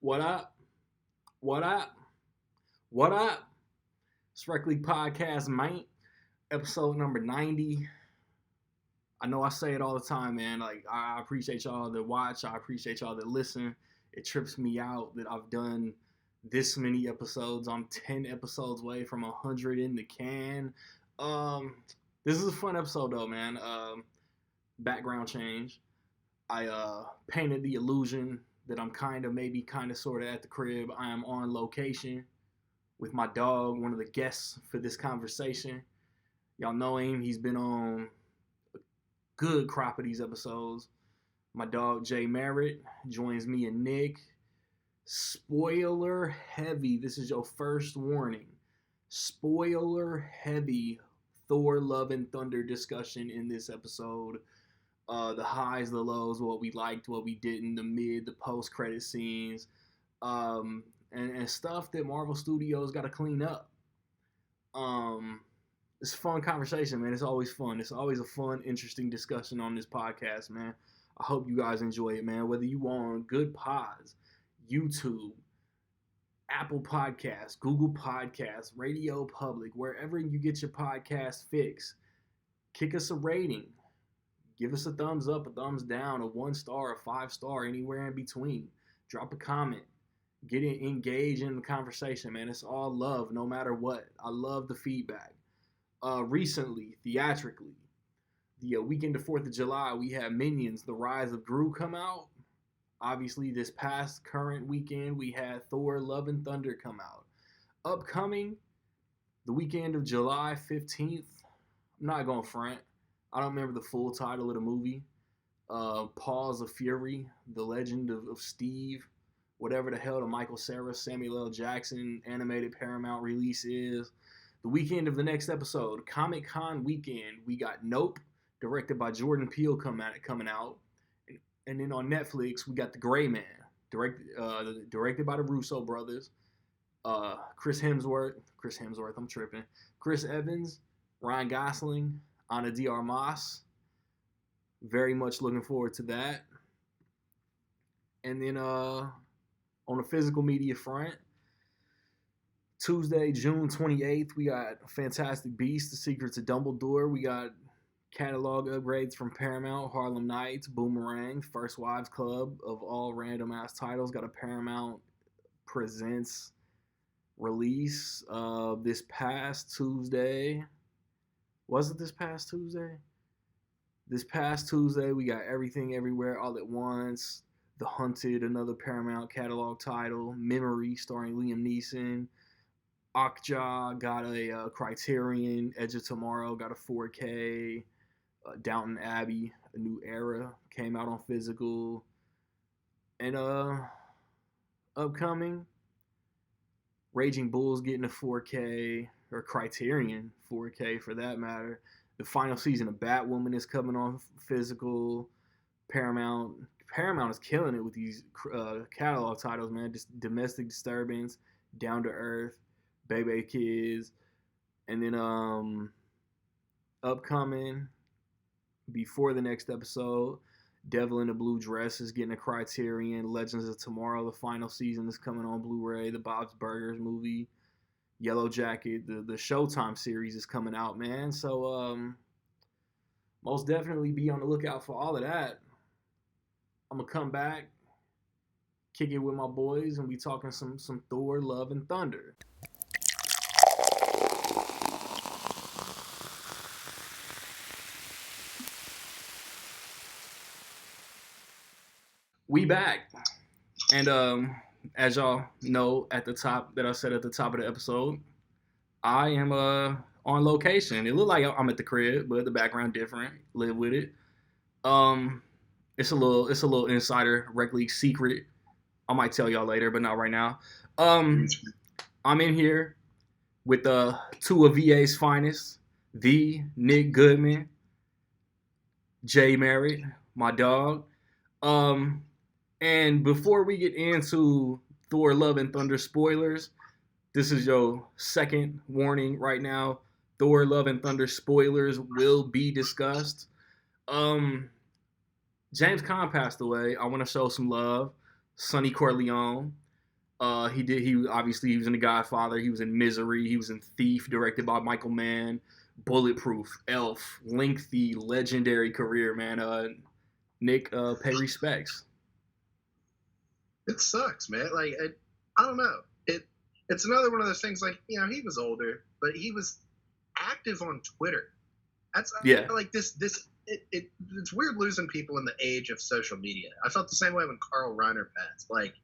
What up? What up? What up? Strike League Podcast, mate. Episode number 90. I know I say it all the time, man. Like, I appreciate y'all that watch. I appreciate y'all that listen. It trips me out that I've done this many episodes. I'm 10 episodes away from 100 in the can. This is a fun episode, though, man. Background change. I painted the illusion that I'm kind of at the crib. I am on location with my dog, one of the guests for this conversation. Y'all know him. He's been on a good crop of these episodes. My dog, Jay Merritt, joins me and Nick. Spoiler heavy. This is your first warning. Spoiler heavy Thor, Love, and Thunder discussion in this episode. The highs, the lows, what we liked, what we didn't, the mid, the post-credit scenes, and stuff that Marvel Studios got to clean up. It's a fun conversation, man. It's always fun. It's always a fun, interesting discussion on this podcast, man. I hope you guys enjoy it, man. Whether you on Good Pods, YouTube, Apple Podcasts, Google Podcasts, Radio Public, wherever you get your podcast fix, kick us a rating. Give us a thumbs up, a thumbs down, a 1-star, a 5-star, anywhere in between. Drop a comment. Get engaged in the conversation, man. It's all love, no matter what. I love the feedback. Recently, theatrically, the weekend of 4th of July, we had Minions, The Rise of Gru come out. Obviously, this past current weekend, we had Thor, Love, and Thunder come out. Upcoming, the weekend of July 15th, I'm not going to front. I don't remember the full title of the movie. Paws of Fury, The Legend of Steve, whatever the hell the Michael Cera, Samuel L. Jackson animated Paramount release is. The weekend of the next episode, Comic-Con weekend, we got Nope, directed by Jordan Peele coming out. And then on Netflix, we got The Gray Man, directed by the Russo brothers. Chris Evans, Ryan Gosling, Ana de Armas. Very much looking forward to that. And then on the physical media front, Tuesday, June 28th, we got Fantastic Beasts, The Secrets of Dumbledore. We got catalog upgrades from Paramount, Harlem Nights, Boomerang, First Wives Club, of all random ass titles. Got a Paramount Presents release this past Tuesday. Was it this past Tuesday? This past Tuesday, we got Everything Everywhere All at Once, The Hunted, another Paramount catalog title, Memory, starring Liam Neeson, Okja got a Criterion, Edge of Tomorrow got a 4K, Downton Abbey, A New Era, came out on physical, and upcoming, Raging Bull's getting a 4K, or Criterion 4K for that matter. The final season of Batwoman is coming on physical. Paramount is killing it with these catalog titles, man. Just Domestic Disturbance, Down to Earth, Baby Kids, and then upcoming before the next episode, Devil in a Blue Dress is getting a Criterion. Legends of Tomorrow, the final season, is coming on Blu-ray. The Bob's Burgers movie, Yellow Jacket, the Showtime series is coming out, man. So most definitely be on the lookout for all of that. I'm gonna come back, kick it with my boys, and we talking some Thor, Love, and Thunder. We back, and as y'all know at the top, that I said at the top of the episode, I am on location. It look like I'm at the crib, but the background different. Live with it. It's a little insider rec league secret. I might tell y'all later, but not right now. I'm in here with two of VA's finest, the Nick Goodman, Jay Merritt, my dog. And before we get into Thor, Love, and Thunder spoilers, this is your second warning right now. Thor, Love, and Thunder spoilers will be discussed. James Caan passed away. I want to show some love. Sonny Corleone. He obviously he was in The Godfather. He was in Misery. He was in Thief, directed by Michael Mann. Bulletproof, Elf, lengthy, legendary career, man. Nick, pay respects. It sucks, man. Like I don't know. It's another one of those things. Like he was older, but he was active on Twitter. That's like this. It's weird losing people in the age of social media. I felt the same way when Carl Reiner passed. Like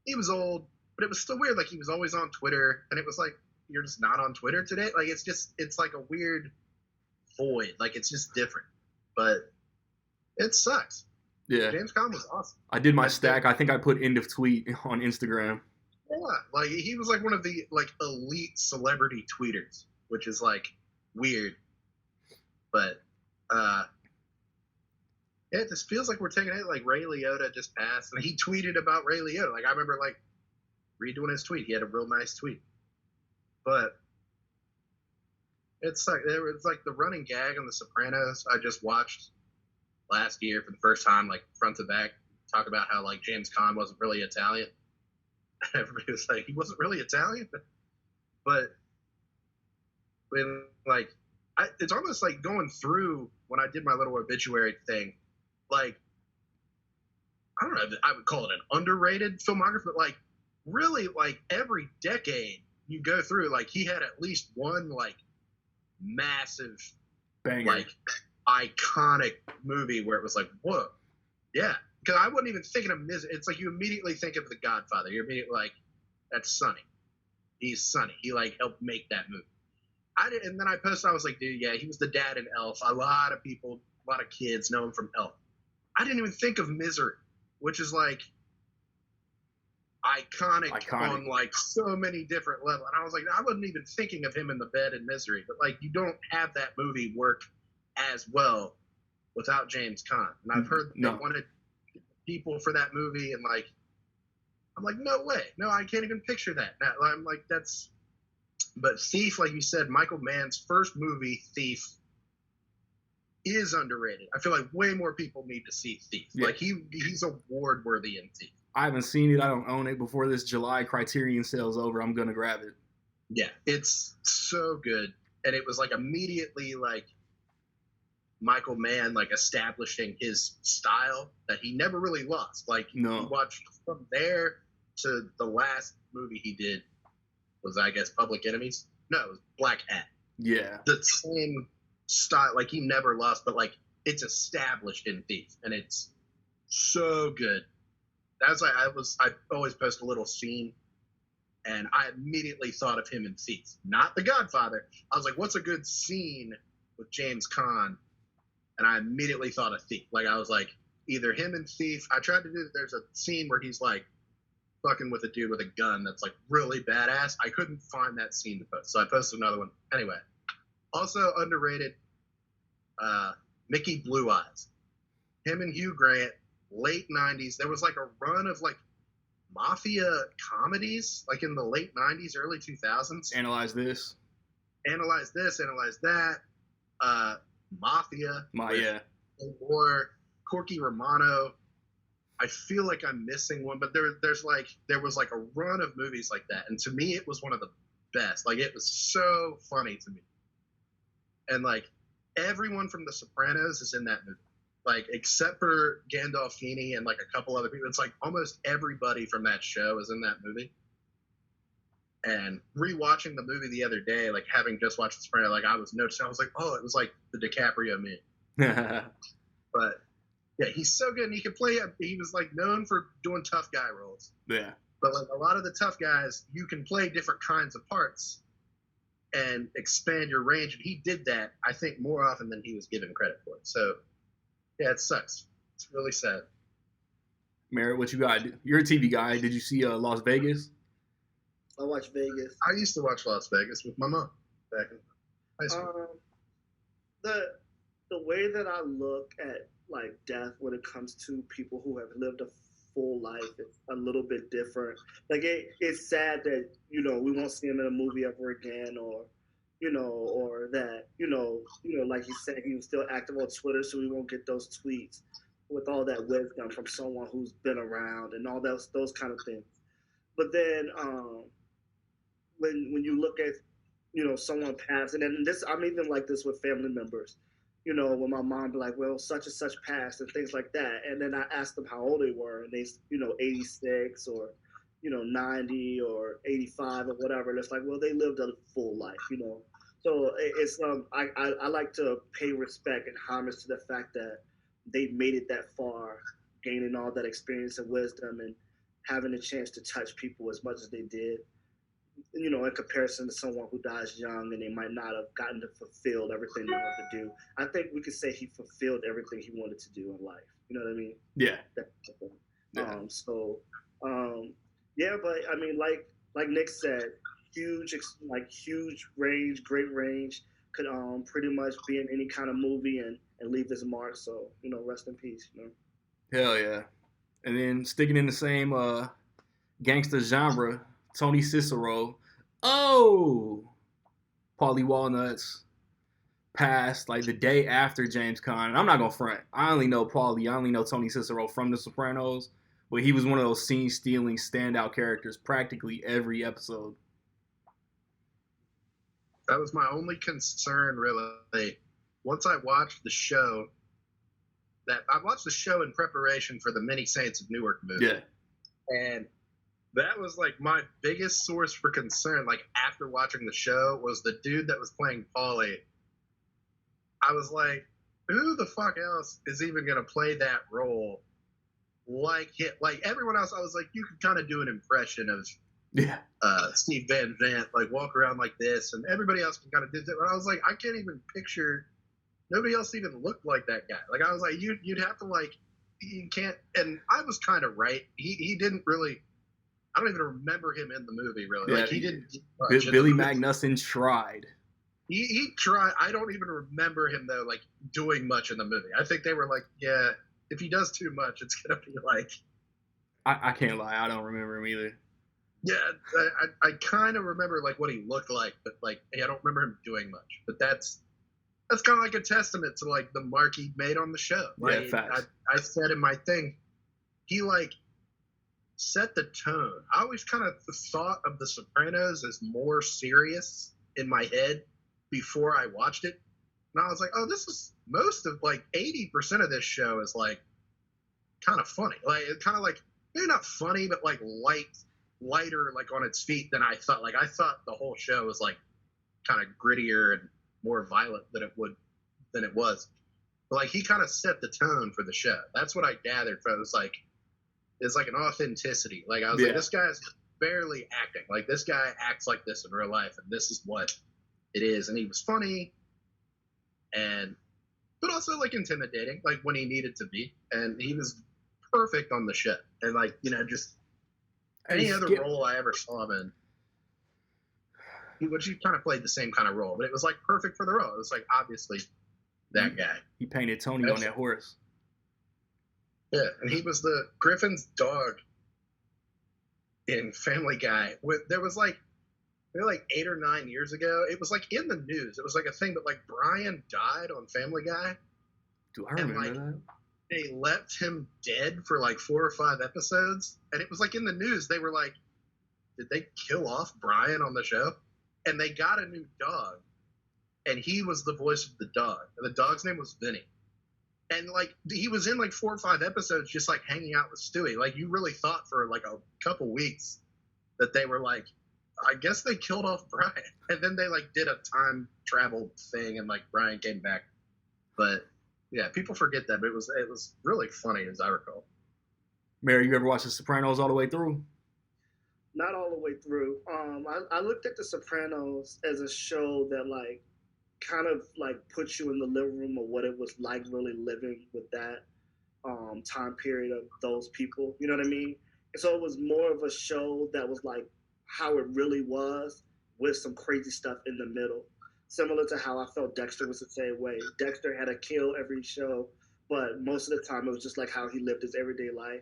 he was old, but it was still weird. Like he was always on Twitter, and it was like you're just not on Twitter today. Like it's like a weird void. Like it's just different. But it sucks. Yeah, James Caan was awesome. I did my stack. I think I put end of tweet on Instagram. Yeah, like he was like one of the like elite celebrity tweeters, which is like weird. But it just feels like we're taking it like Ray Liotta just passed, and he tweeted about Ray Liotta. Like I remember like redoing his tweet. He had a real nice tweet. But it's like the running gag on The Sopranos I just watched last year for the first time, like front to back, talk about how like James Caan wasn't really Italian. Everybody was like, he wasn't really Italian, but when like it's almost like going through when I did my little obituary thing, like I don't know if I would call it an underrated filmography, but like really like every decade you go through, like he had at least one like massive banger, like iconic movie where it was like, whoa, yeah. Because I wasn't even thinking of it's like you immediately think of The Godfather. You're immediately like, that's Sonny. He's Sonny. He like helped make that movie. And then I posted, I was like, dude, yeah, he was the dad in Elf. A lot of people, a lot of kids know him from Elf. I didn't even think of Misery, which is like iconic on like so many different levels. And I was like, I wasn't even thinking of him in the bed in Misery. But like, you don't have that movie work as well without James Caan. And I've heard they wanted people for that movie, and like I'm like, no way, no, I can't even picture that. I'm like, but Thief, like you said, Michael Mann's first movie, Thief, is underrated. I feel like way more people need to see Thief. Yeah. Like he's award worthy in Thief. I haven't seen it. I don't own it. Before this July Criterion sale's over, I'm gonna grab it. Yeah, it's so good, and it was like immediately like Michael Mann like establishing his style that he never really lost. Like you watched from there to the last movie he did was, I guess, Public Enemies. No, it was Black Hat. Yeah, the same style. Like he never lost, but like it's established in Thief, and it's so good. That's like I always post a little scene, and I immediately thought of him in Thief, not The Godfather. I was like, what's a good scene with James Caan? And I immediately thought of Thief. Like, I was like, either him and Thief. I tried to do, there's a scene where he's like fucking with a dude with a gun that's like really badass. I couldn't find that scene to post, so I posted another one. Anyway, also underrated, Mickey Blue Eyes. Him and Hugh Grant, late 90s. There was like a run of like mafia comedies, like in the late 90s, early 2000s. Analyze This. Analyze This, Analyze That. Mafia. Yeah. Or Corky Romano. I feel like I'm missing one, but there was like a run of movies like that, and to me it was one of the best. Like, it was so funny to me. And like everyone from The Sopranos is in that movie. Like, except for Gandolfini and like a couple other people, it's like almost everybody from that show is in that movie. And rewatching the movie the other day, like having just watched The Sopranos, like I was noticing, I was like, oh, it was like the DiCaprio meme. But yeah, he's so good, and he could play. He was like known for doing tough guy roles. Yeah. But like a lot of the tough guys, you can play different kinds of parts and expand your range, and he did that, I think, more often than he was given credit for. So yeah, it sucks. It's really sad. Merritt, what you got? You're a TV guy. Did you see Las Vegas? I watched Vegas. I used to watch Las Vegas with my mom back in high school. The way that I look at like death when it comes to people who have lived a full life is a little bit different. Like it's sad that we won't see him in a movie ever again, or or that like you said, he was still active on Twitter, so we won't get those tweets with all that wisdom from someone who's been around and all those kind of things. but then when you look at someone passed, and then this I'm even like this with family members. When my mom be like, well, such and such passed and things like that, and then I asked them how old they were, and they 86 or 90 or 85 or whatever. And it's like, well, they lived a full life. So it's I like to pay respect and homage to the fact that they made it that far, gaining all that experience and wisdom and having a chance to touch people as much as they did. In comparison to someone who dies young and they might not have gotten to fulfill everything they wanted to do. I think we could say he fulfilled everything he wanted to do in life. You know what I mean? Yeah. Yeah. Yeah, but I mean, like Nick said, huge range, great range. Could pretty much be in any kind of movie and leave his mark. So rest in peace. Hell yeah. And then sticking in the same gangster genre, Tony Cicero. Oh, Paulie Walnuts passed like the day after James Caan. And I'm not gonna front. I only know Paulie. I only know Tony Cicero from The Sopranos, but he was one of those scene-stealing standout characters practically every episode. That was my only concern, really. Once I watched the show, I watched the show in preparation for the Many Saints of Newark movie. Yeah. And that was like my biggest source for concern. Like after watching the show, was the dude that was playing Paulie. I was like, who the fuck else is even gonna play that role? Like everyone else, I was like, you could kind of do an impression of Steve Van Zandt, like walk around like this, and everybody else can kind of do that. But I was like, I can't even picture. Nobody else even looked like that guy. Like I was like, you'd have to like, you can't. And I was kind of right. He didn't really. I don't even remember him in the movie really. Yeah, like he didn't. Billy Magnuson tried. He tried. I don't even remember him though, like doing much in the movie. I think they were like, yeah, if he does too much, it's gonna be like. I can't lie. I don't remember him either. Yeah, I kind of remember like what he looked like, but like I don't remember him doing much. But that's kind of like a testament to like the mark he made on the show. Like, yeah, facts. I said in my thing, he like set the tone. I always kind of thought of The Sopranos as more serious in my head before I watched it. And I was like, oh, this is most of like 80% of this show is kind of funny. Like it's kind of like maybe not funny, but like lighter like on its feet than I thought. Like I thought the whole show was like kind of grittier and more violent than it was. But like he kind of set the tone for the show. That's what I gathered from it. It's like an authenticity. Like I was like, this guy is barely acting. Like this guy acts like this in real life, and this is what it is. And he was funny, but also like intimidating, like when he needed to be. And he was perfect on the show. And like just any other role I ever saw him in, he kind of played the same kind of role, but it was like perfect for the role. It was like obviously that guy. He painted Tony on that horse. Yeah, and he was the Griffin's dog in Family Guy. There was like 8 or 9 years ago. It was like in the news. It was like a thing, but like Brian died on Family Guy. Do I remember that? They left him dead for like 4 or 5 episodes, and it was like in the news. They were like, did they kill off Brian on the show? And they got a new dog, and he was the voice of the dog. And the dog's name was Vinny. And like he was in like 4 or 5 episodes just like hanging out with Stewie. Like you really thought for like a couple weeks that they were like, I guess they killed off Brian. And then they like did a time travel thing and like Brian came back. But yeah, people forget that, but it was really funny as I recall. Mary, you ever watched The Sopranos all the way through? Not all the way through. I looked at The Sopranos as a show that like kind of like puts you in the living room of what it was like really living with that time period of those people. You know what I mean? And so it was more of a show that was like how it really was with some crazy stuff in the middle. Similar to how I felt Dexter was the same way. Dexter had a kill every show, but most of the time it was just like how he lived his everyday life.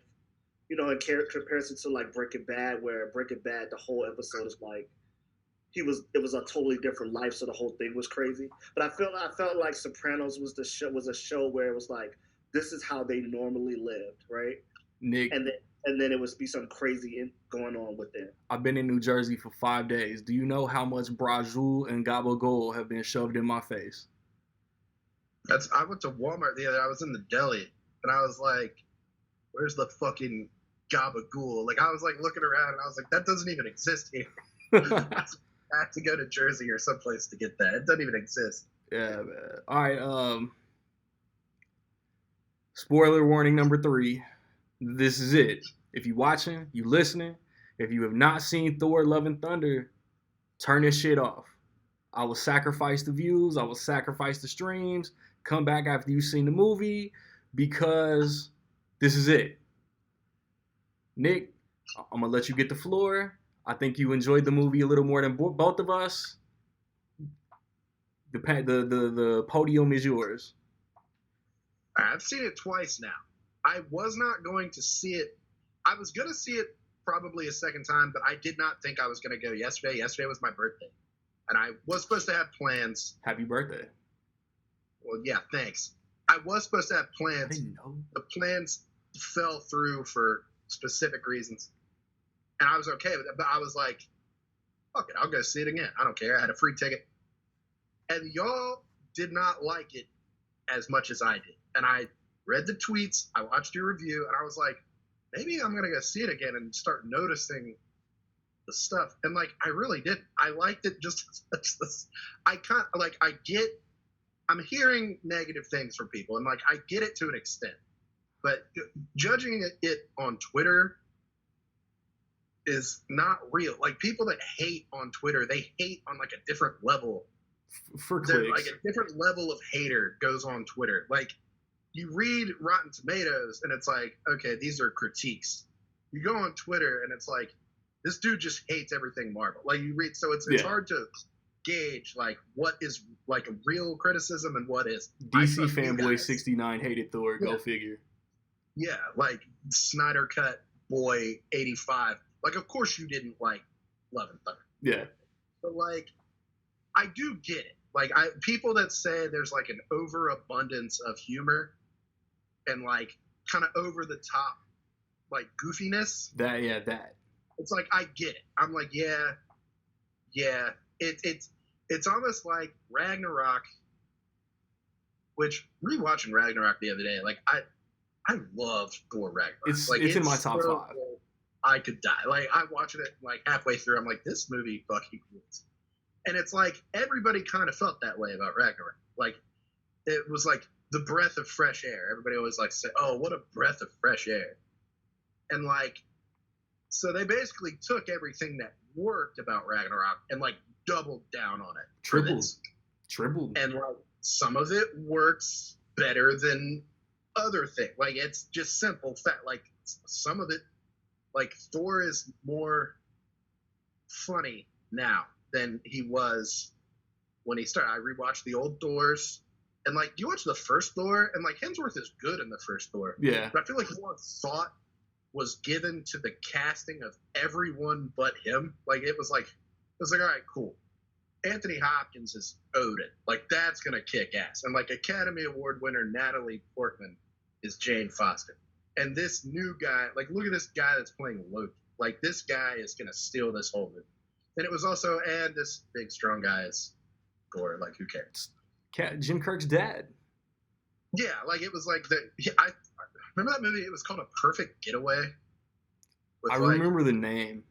In comparison to like Breaking Bad, where Breaking Bad, the whole episode is like it was a totally different life, so the whole thing was crazy. But I felt like Sopranos was a show where it was like this is how they normally lived, right? Nick, and then and then it would be some crazy going on with them. I've been in New Jersey for 5 days. Do you know how much brajul and gabagool have been shoved in my face? I went to Walmart the other day. I was in the deli, and I was like, where's the fucking gabagool? Like, I was like looking around, and I was like, that doesn't even exist here. I have to go to Jersey or someplace to get that. It doesn't even exist. Yeah, man. All right. Spoiler warning number 3. This is it. If you watching, you listening. If you have not seen Thor: Love and Thunder, turn this shit off. I will sacrifice the views. I will sacrifice the streams. Come back after you've seen the movie, because this is it. Nick, I'm going to let you get the floor. I think you enjoyed the movie a little more than both of us. The podium is yours. I've seen it twice now. I was not going to see it. I was going to see it probably a second time, but I did not think I was going to go yesterday. Yesterday was my birthday, and I was supposed to have plans. Happy birthday. Well, yeah, thanks. I was supposed to have plans. I didn't know. The plans fell through for specific reasons, and I was okay with it, but I was like, fuck it, I'll go see it again. I don't care. I had a free ticket. And y'all did not like it as much as I did. And I read the tweets, I watched your review, and I was like, maybe I'm going to go see it again and start noticing the stuff. And, like, I really didn't. I liked it just as much as I'm hearing negative things from people, and, like, I get it to an extent. But judging it on Twitter is not real. Like, people that hate on Twitter, they hate on, like, a different level. For clicks. Like, a different level of hater goes on Twitter. Like, you read Rotten Tomatoes, and it's like, okay, these are critiques. You go on Twitter, and it's like, this dude just hates everything Marvel. Like, you read, so it's hard to gauge, like, what is, like, a real criticism and what is. DC Fanboy 69 hated Thor, go figure. Yeah, like, Snyder Cut Boy 85. Like, of course you didn't like Love and Thunder. Yeah. But, like, I do get it. Like, people that say there's, like, an overabundance of humor and, like, kind of over the top, like, goofiness. That. It's like, I get it. I'm like, yeah. It's almost like Ragnarok, which rewatching Ragnarok the other day, like, I love Thor Ragnarok. It's in my top 5. I could die. Like, I'm watching it, like, halfway through. I'm like, this movie fucking rules. And it's like, everybody kind of felt that way about Ragnarok. Like, it was like the breath of fresh air. Everybody always like say, oh, what a breath of fresh air. And, like, so they basically took everything that worked about Ragnarok and, like, doubled down on it. Tripled. And, like, some of it works better than other things. Like, it's just simple fact. Like, some of it, like, Thor is more funny now than he was when he started. I rewatched the old Thors, and, like, you watch the first Thor, and, like, Hemsworth is good in the first Thor. Yeah. But I feel like more thought was given to the casting of everyone but him. Like, it was like, all right, cool. Anthony Hopkins is Odin. Like, that's gonna kick ass. And, like, Academy Award winner Natalie Portman is Jane Foster. And this new guy, like, look at this guy that's playing Loki. Like, this guy is gonna steal this whole movie. And it was also, and this big strong guy is Thor. Like, who cares? Jim Kirk's dad. Yeah, like, it was like I remember that movie. It was called A Perfect Getaway. I remember the name.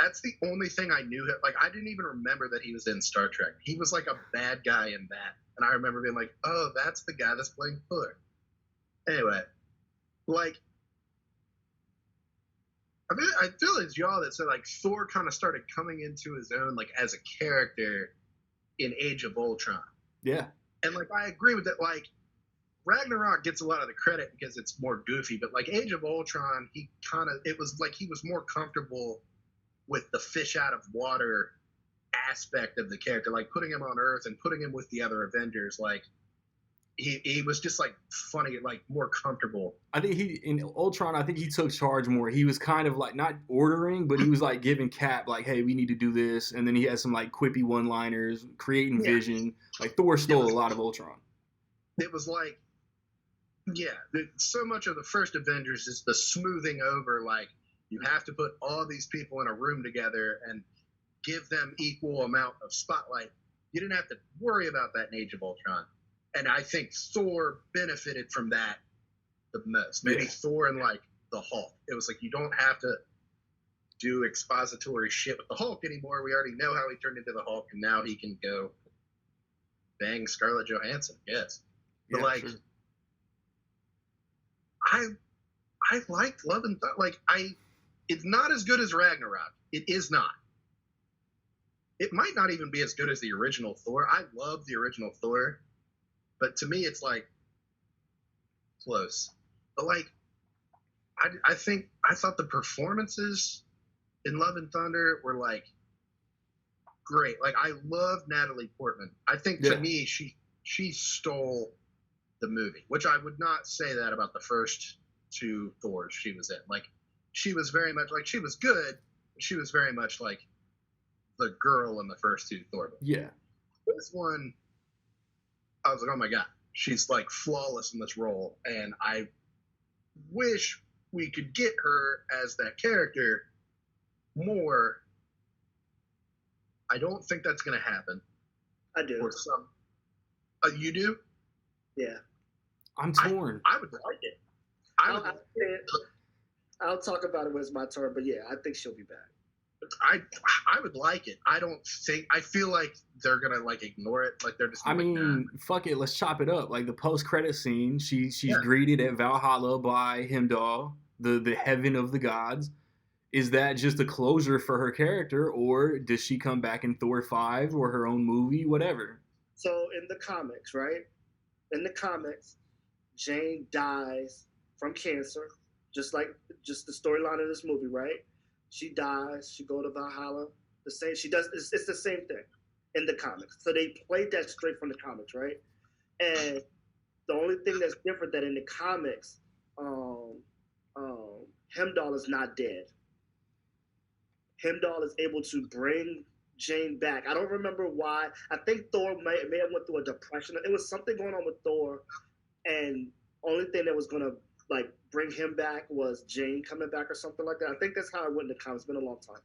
That's the only thing I knew. Like, I didn't even remember that he was in Star Trek. He was like a bad guy in that, and I remember being like, "Oh, that's the guy that's playing Thor." Anyway, like, I feel it's y'all that said, like, Thor kind of started coming into his own, like, as a character in Age of Ultron. Yeah. And, like, I agree with that. Like, Ragnarok gets a lot of the credit because it's more goofy, but, like, Age of Ultron, it was like he was more comfortable with the fish out of water aspect of the character, like putting him on Earth and putting him with the other Avengers. Like, he was just, like, funny, like, more comfortable. I think in Ultron, I think he took charge more. He was kind of like not ordering, but he was like giving Cap, like, hey, we need to do this. And then he had some, like, quippy one-liners, creating vision. Like, Thor stole a lot of Ultron. It was like Yeah, so much of the first Avengers is the smoothing over. Like, you have to put all these people in a room together and give them equal amount of spotlight. You didn't have to worry about that in Age of Ultron. And I think Thor benefited from that the most. Maybe Thor and like the Hulk. It was like, you don't have to do expository shit with the Hulk anymore. We already know how he turned into the Hulk, and now he can go bang Scarlett Johansson. Yes, but like, sure. I liked Love and Thunder. Like, it's not as good as Ragnarok. It is not. It might not even be as good as the original Thor. I love the original Thor, but to me, it's like close. But like, I thought the performances in Love and Thunder were like great. Like, I love Natalie Portman. I think to me, she stole the movie, which I would not say that about the first two Thors she was in. Like, she was very much like, she was good, but she was very much like the girl in the first two Thor movies. Yeah. This one, I was like, oh my God, she's like flawless in this role. And I wish we could get her as that character more. I don't think that's going to happen. I do. Or some. You do? Yeah. I'm torn. I would like it. I'll talk about it when it's my turn, but yeah, I think she'll be back. I would like it. I feel like they're gonna like ignore it. Like, they're just. I mean, fuck it. Let's chop it up. Like, the post-credit scene, she's greeted at Valhalla by Heimdall, the heaven of the gods. Is that just a closure for her character, or does she come back in Thor 5 or her own movie, whatever? So in the comics, right? In the comics, Jane dies from cancer, just the storyline of this movie, right? She dies. She go to Valhalla. The same. She does. It's the same thing in the comics. So they played that straight from the comics, right? And the only thing that's different that in the comics, Heimdall is not dead. Heimdall is able to bring Jane back. I don't remember why. I think Thor may have went through a depression. It was something going on with Thor, and only thing that was gonna like bring him back was Jane coming back or something like that. I think that's how it went in the comics. It's been a long time.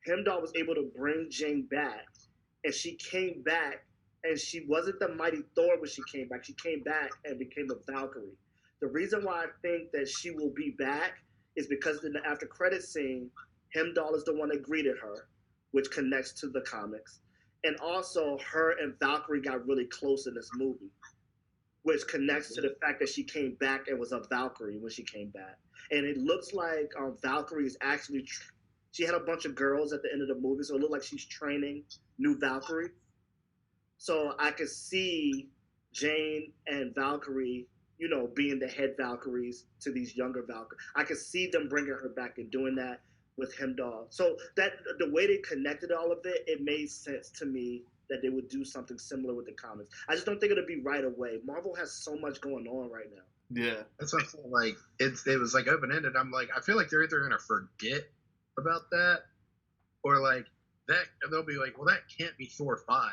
Heimdall was able to bring Jane back, and she came back, and she wasn't the mighty Thor when she came back. She came back and became a Valkyrie. The reason why I think that she will be back is because in the after credit scene, Heimdall is the one that greeted her, which connects to the comics. And also, her and Valkyrie got really close in this movie, which connects to the fact that she came back and was a Valkyrie when she came back. And it looks like Valkyrie is actually, she had a bunch of girls at the end of the movie, so it looked like she's training new Valkyrie. So I could see Jane and Valkyrie, being the head Valkyries to these younger Valkyries. I could see them bringing her back and doing that with Heimdall. So that the way they connected all of it, it made sense to me that they would do something similar with the comics. I just don't think it'll be right away. Marvel has so much going on right now. Yeah. That's what I feel like. It was like open-ended. I'm like, I feel like they're either going to forget about that, or like that, and they'll be like, well, that can't be Thor 5.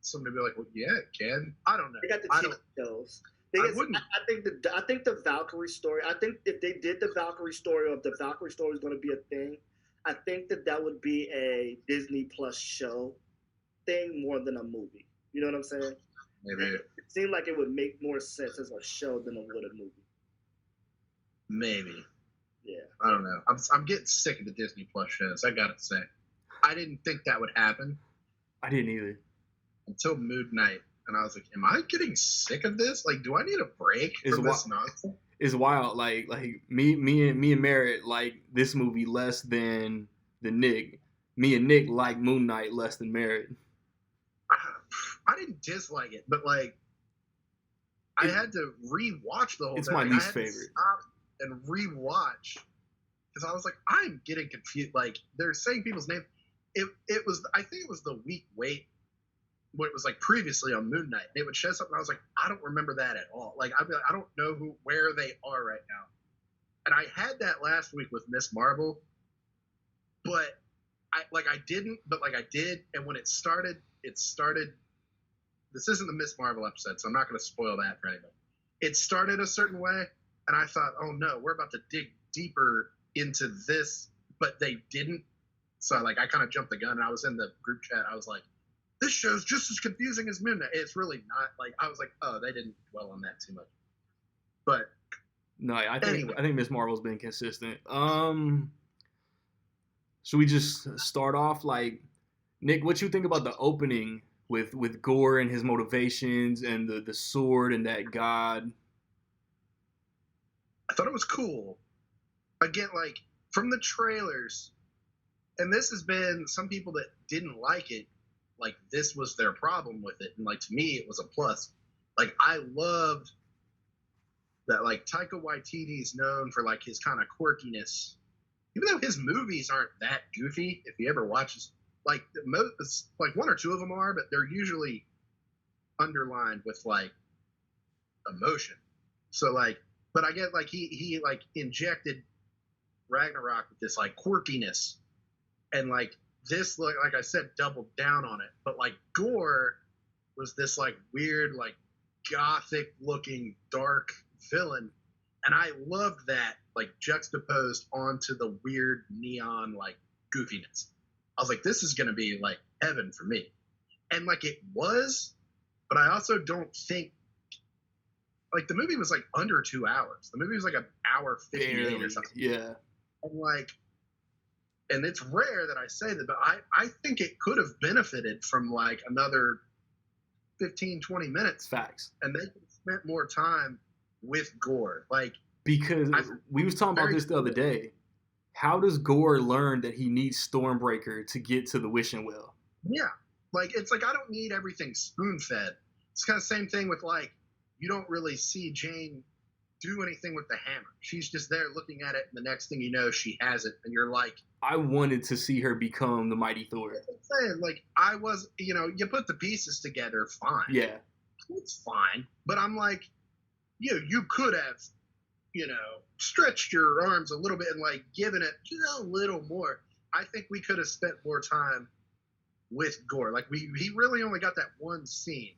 Somebody will be like, well, yeah, it can. I don't know. They got the TV shows. I think the Valkyrie story. I think if they did the Valkyrie story, or if the Valkyrie story is going to be a thing, I think that would be a Disney Plus show thing more than a movie. You know what I'm saying? Maybe it seemed like it would make more sense as a show than it would a movie. Maybe. Yeah. I don't know. I'm getting sick of the Disney Plus shows. I gotta say, I didn't think that would happen. I didn't either. Until Moon Knight. And I was like, am I getting sick of this? Like, do I need a break from this nonsense? It's wild. Like me and Merritt like this movie less than Nick. Me and Nick like Moon Knight less than Merritt. I didn't dislike it, but like, I had to rewatch the whole thing. It's my least favorite. Stop and rewatch because I was like, I'm getting confused. Like, they're saying people's names. It was, I think it was the week wait. What it was like previously on Moon Knight. They would show something. I was like, I don't remember that at all. Like, I'd be like, I don't know where they are right now. And I had that last week with Miss Marvel, but I didn't, but like I did. And when it started. This isn't the Miss Marvel episode, so I'm not going to spoil that for anybody. it started a certain way, and I thought, oh no, we're about to dig deeper into this, but they didn't. So like I kind of jumped the gun, and I was in the group chat. I was like, this show's just as confusing as Midnight. It's really not. Like I was like, oh, they didn't dwell on that too much. But no, I think anyway. I think Miss Marvel's been consistent. Should we just start off like Nick? What you think about the opening with Gore and his motivations and the sword and that god? I thought it was cool. Again, like from the trailers, and this has been some people that didn't like it, like this was their problem with it, and like to me it was a plus. Like I loved that. Like Taika Waititi is known for like his kind of quirkiness, even though his movies aren't that goofy. If you ever watch, like most, like one or two of them are, but they're usually underlined with like emotion. So like, but I get like he like injected Ragnarok with this like quirkiness, and like this, like I said, doubled down on it. But like Gore was this like weird, like gothic looking dark villain, and I loved that like juxtaposed onto the weird neon like goofiness. I was like, this is gonna be like heaven for me, and like it was. But I also don't think like the movie was like under 2 hours. The movie was like an hour 58 or something. Yeah. And like, and it's rare that I say that, but I think it could have benefited from like another 15, 20 minutes. Facts. And they could have spent more time with Gore. Like, because we was talking about this the other day. How does Gore learn that he needs Stormbreaker to get to the wishing well? Yeah. Like, it's like, I don't need everything spoon-fed. It's kind of the same thing with like, you don't really see Jane do anything with the hammer. She's just there looking at it, and the next thing you know, she has it, and you're like, I wanted to see her become the mighty Thor. I'm saying, like, I was, you know, you put the pieces together, fine. Yeah. It's fine. But I'm like, you could have, you know, stretched your arms a little bit and like given it just a little more. I think we could have spent more time with Gore. Like he really only got that one scene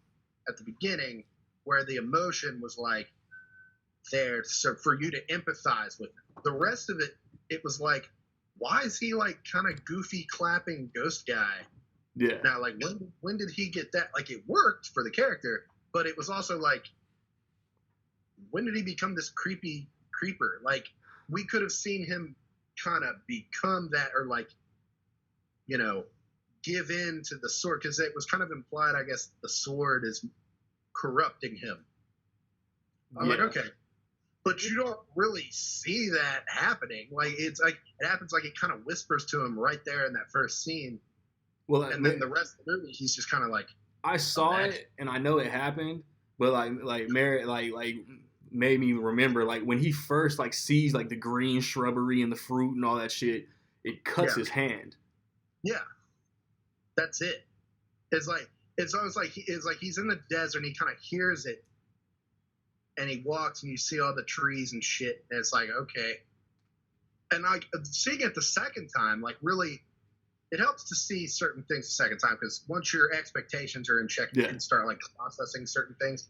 at the beginning where the emotion was like there, so for you to empathize with him. The rest of it, it was like, why is he like kind of goofy clapping ghost guy? Yeah. Now, like when did he get that? Like it worked for the character, but it was also like, when did he become this creepy creeper? Like we could have seen him kind of become that, or like, you know, give in to the sword, because it was kind of implied, I guess, the sword is corrupting him. I'm like, okay, but you don't really see that happening. Like it's like it happens, like it kind of whispers to him right there in that first scene. Well, and then the rest of the movie, he's just kind of like, I saw it and I know it happened, but like Mary like made me remember like when he first like sees like the green shrubbery and the fruit and all that shit, it cuts his hand. Yeah, that's it. It's like it's almost like he's in the desert and he kind of hears it, and he walks and you see all the trees and shit, and it's like, okay. And like seeing it the second time, like really, it helps to see certain things the second time, because once your expectations are in check, you can start like processing certain things.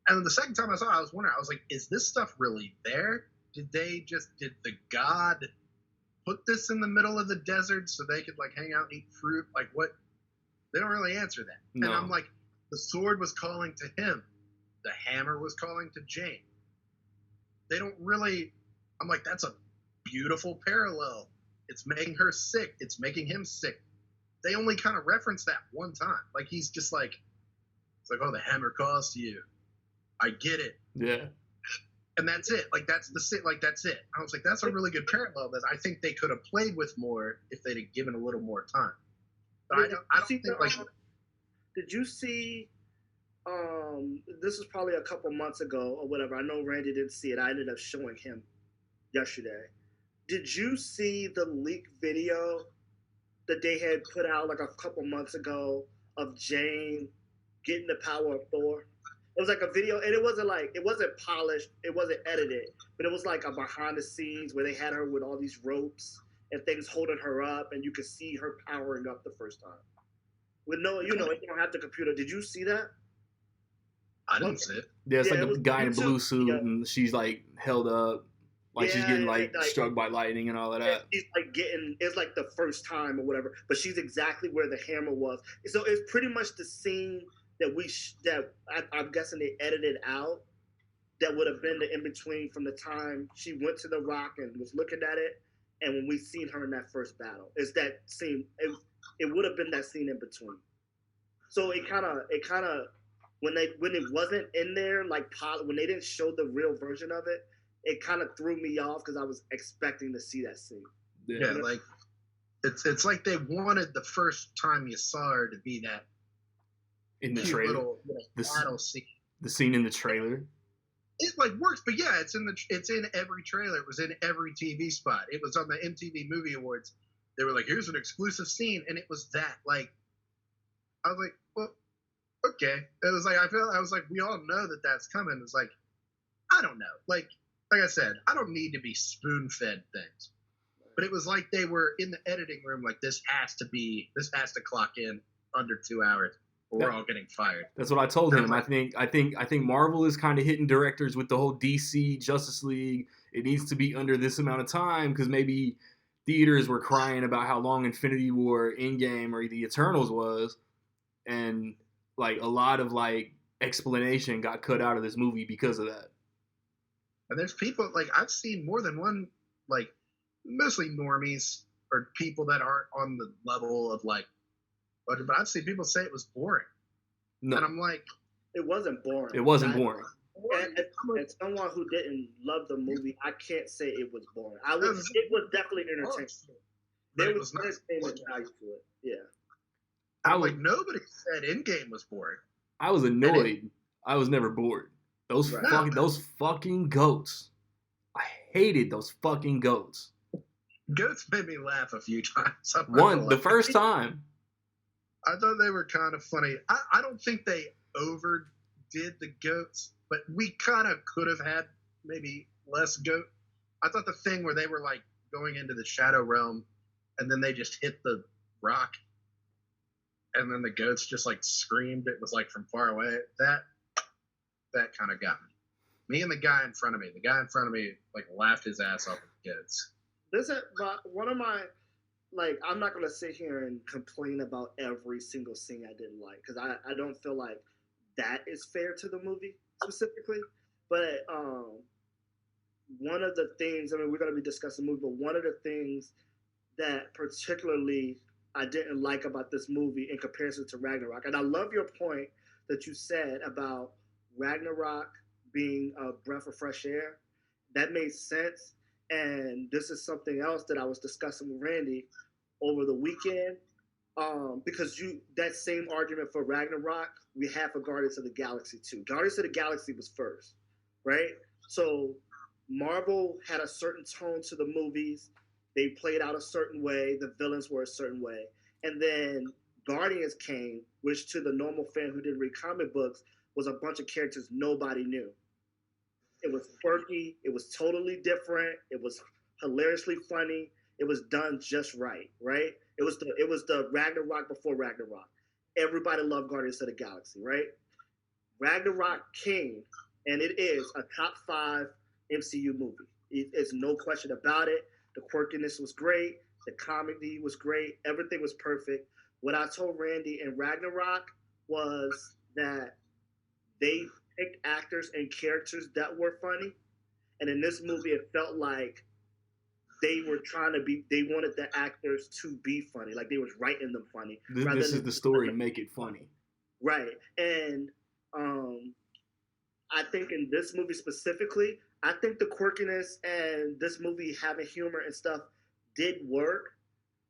And the second time I saw it, I was wondering, I was like, is this stuff really there? Did the god put this in the middle of the desert so they could like hang out and eat fruit? Like what? They don't really answer that. No. And I'm like, the sword was calling to him. The hammer was calling to Jane. They don't really, I'm like, that's a beautiful parallel. It's making her sick. It's making him sick. They only kind of reference that one time. Like he's just like, it's like, oh, the hammer calls to you. I get it. Yeah. And that's it. Like that's that's it. I was like, that's a really good parallel that I think they could have played with more if they'd have given a little more time. But I don't think like. Did you see? This was probably a couple months ago or whatever. I know Randy didn't see it. I ended up showing him yesterday. Did you see the leaked video that they had put out like a couple months ago of Jane getting the power of Thor? It was like a video, and it wasn't polished, it wasn't edited, but it was like a behind the scenes where they had her with all these ropes and things holding her up, and you could see her powering up the first time. With no, you don't have the computer. Did you see that? I didn't see it. Yeah, it's Yeah, like it the was guy in a blue YouTube. suit, Yeah. and she's like held up, like she's getting like like struck by lightning and all of yeah, that. she's like getting it's like the first time or whatever, but she's exactly where the hammer was. So it's pretty much the scene that I'm guessing they edited out. That would have been the in between from the time she went to the rock and was looking at it, and when we seen her in that first battle. It's that scene. It would have been that scene in between. So it kind of when it wasn't in there like when they didn't show the real version of it, it kind of threw me off because I was expecting to see that scene. Yeah, like it's like they wanted the first time you saw her to be that in the trailer, little battle scene. The scene in the trailer. It like works, but yeah, it's in every trailer. It was in every TV spot. It was on the MTV Movie Awards. They were like, "Here's an exclusive scene," and it was that. Like, I was like, "Well, okay." It was like I was like, we all know that that's coming. It's like, I don't know. Like I said, I don't need to be spoon fed things, but it was like they were in the editing room. Like this has to clock in under 2 hours. We're all getting fired. That's what I told him. I think Marvel is kind of hitting directors with the whole DC Justice League. It needs to be under this amount of time because maybe theaters were crying about how long Infinity War, Endgame, or the Eternals was, and like a lot of like explanation got cut out of this movie because of that. And there's people like I've seen more than one, like mostly normies or people that aren't on the level of like. But I've seen people say it was boring. No. And I'm like, it wasn't boring. It wasn't boring. And someone who didn't love the movie, I can't say it was boring. It was definitely entertaining. There was entertainment value to it. Yeah. I'm like, nobody said Endgame was boring. I was annoyed. I was never bored. Those fucking goats. I hated those fucking goats. Goats made me laugh a few times. The first time. I thought they were kind of funny. I don't think they overdid the goats, but we kind of could have had maybe less goat. I thought the thing where they were like going into the shadow realm and then they just hit the rock and then the goats just like screamed. It was like from far away. That kind of got me. Me and the guy in front of me. The guy in front of me like laughed his ass off at the goats. This is one of my... Like, I'm not going to sit here and complain about every single scene I didn't like, because I don't feel like that is fair to the movie specifically. But one of the things, I mean, we're going to be discussing the movie, but one of the things that particularly I didn't like about this movie in comparison to Ragnarok, and I love your point that you said about Ragnarok being a breath of fresh air. That made sense. And this is something else that I was discussing with Randy over the weekend, because that same argument for Ragnarok we have for Guardians of the Galaxy too. Guardians of the Galaxy was first, right? So Marvel had a certain tone to the movies. They played out a certain way. The villains were a certain way. And then Guardians came, which to the normal fan who didn't read comic books was a bunch of characters nobody knew. It was quirky. It was totally different. It was hilariously funny. It was done just right, right? It was the Ragnarok before Ragnarok. Everybody loved Guardians of the Galaxy, right? Ragnarok came, and it is a top 5 MCU movie. It's no question about it. The quirkiness was great. The comedy was great. Everything was perfect. What I told Randy in Ragnarok was that they picked actors and characters that were funny, and in this movie it felt like they wanted the actors to be funny, like they was writing them funny. This is the story, make it funny. Right. And I think in this movie specifically, I think the quirkiness and this movie having humor and stuff did work.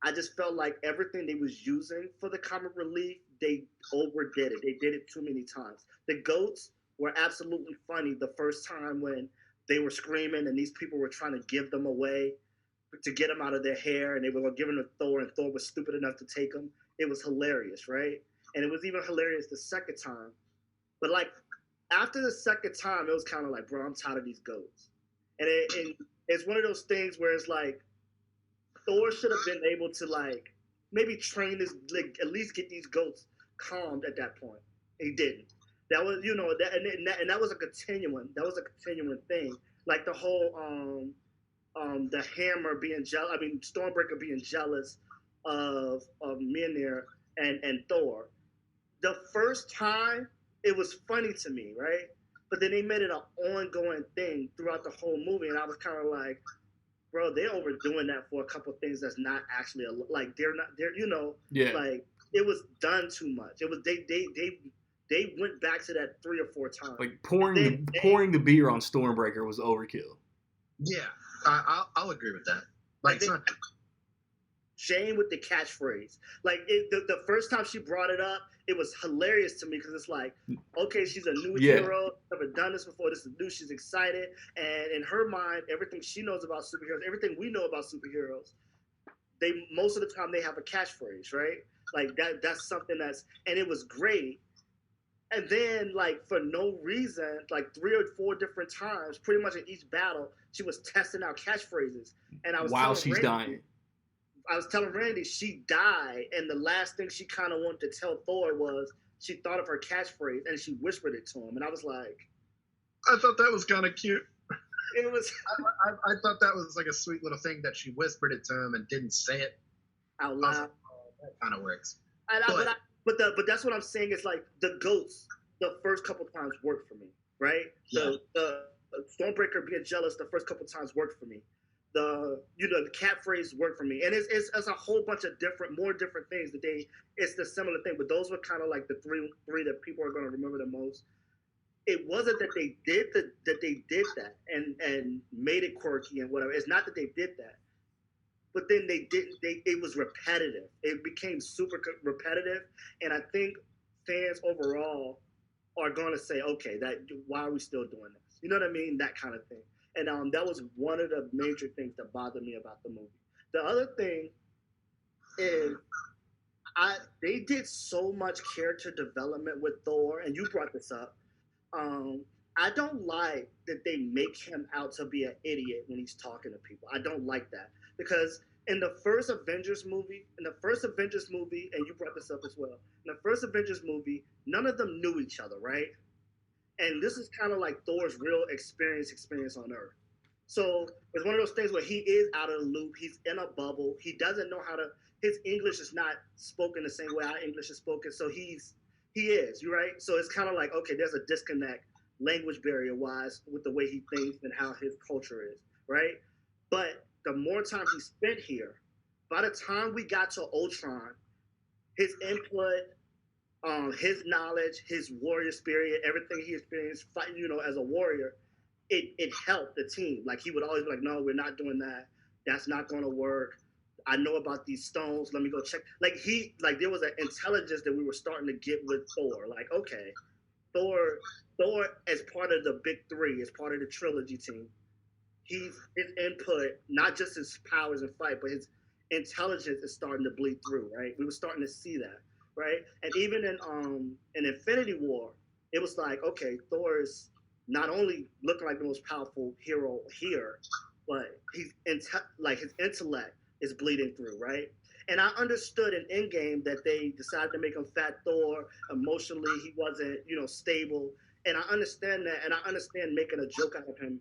I just felt like everything they was using for the comic relief, they overdid it. They did it too many times. The goats were absolutely funny the first time when they were screaming and these people were trying to give them away to get them out of their hair, and they were giving them to Thor, and Thor was stupid enough to take them. It was hilarious, right? And it was even hilarious the second time. But like after the second time, it was kind of like, bro, I'm tired of these goats. And it's one of those things where it's like Thor should have been able to like maybe train this, like at least get these goats calmed at that point. He didn't. That was, and that was a continuing. That was a continuing thing. Like the whole the Hammer being jealous. I mean, Stormbreaker being jealous of Mjolnir and Thor. The first time, it was funny to me, right? But then they made it an ongoing thing throughout the whole movie, and I was kind of like, bro, they're overdoing that for a couple of things that's not actually like they're Yeah. like it was done too much. It was they went back to that 3 or 4 times. Like pouring the beer on Stormbreaker was overkill. Yeah, I'll agree with that. Like, it's not. Jane with the catchphrase, like the first time she brought it up, it was hilarious to me because it's like, okay, she's a new hero, never done this before. This is new. She's excited, and in her mind, everything she knows about superheroes, everything we know about superheroes, they most of the time they have a catchphrase, right? Like that's something and it was great. And then, like, for no reason, like 3 or 4 different times, pretty much in each battle, she was testing out catchphrases. And I was while she's dying. I was telling Randy she died, and the last thing she kind of wanted to tell Thor was she thought of her catchphrase and she whispered it to him. And I was like, I thought that was kind of cute. It was. I thought that was like a sweet little thing that she whispered it to him and didn't say it out loud. Like, oh, that kind of works. But that's what I'm saying. Is like the goats. The first couple times worked for me, right? Yeah. The Stormbreaker being jealous the first couple times worked for me. The cat phrase worked for me, and it's a whole bunch of more different things that it's the similar thing, but those were kind of like the three that people are going to remember the most. It wasn't that they did that and made it quirky and whatever. It's not that they did that, but then it was repetitive. It became super repetitive, and I think fans overall are going to say, okay, why are we still doing this? You know what I mean? That kind of thing. And that was one of the major things that bothered me about the movie. The other thing is they did so much character development with Thor, and you brought this up. I don't like that they make him out to be an idiot when he's talking to people. I don't like that because in the first Avengers movie, and you brought this up as well, in the first Avengers movie, none of them knew each other, right? And this is kind of like Thor's real experience on Earth. So it's one of those things where he is out of the loop. He's in a bubble. He doesn't know his English is not spoken the same way our English is spoken. So he is, you're right? So it's kind of like, okay, there's a disconnect language barrier wise with the way he thinks and how his culture is, right? But the more time he spent here, by the time we got to Ultron, his input, his knowledge, his warrior spirit, everything he experienced fighting, as a warrior, it helped the team. Like he would always be like, no, we're not doing that. That's not going to work. I know about these stones. Let me go check. Like there was an intelligence that we were starting to get with Thor. Like, okay, Thor as part of the big 3, as part of the trilogy team, his input, not just his powers and fight, but his intelligence is starting to bleed through, right? We were starting to see that. Right, and even in Infinity War, it was like, okay, Thor is not only looking like the most powerful hero here, but his intellect is bleeding through, right? And I understood in Endgame that they decided to make him Fat Thor. Emotionally, he wasn't, stable, and I understand that, and I understand making a joke out of him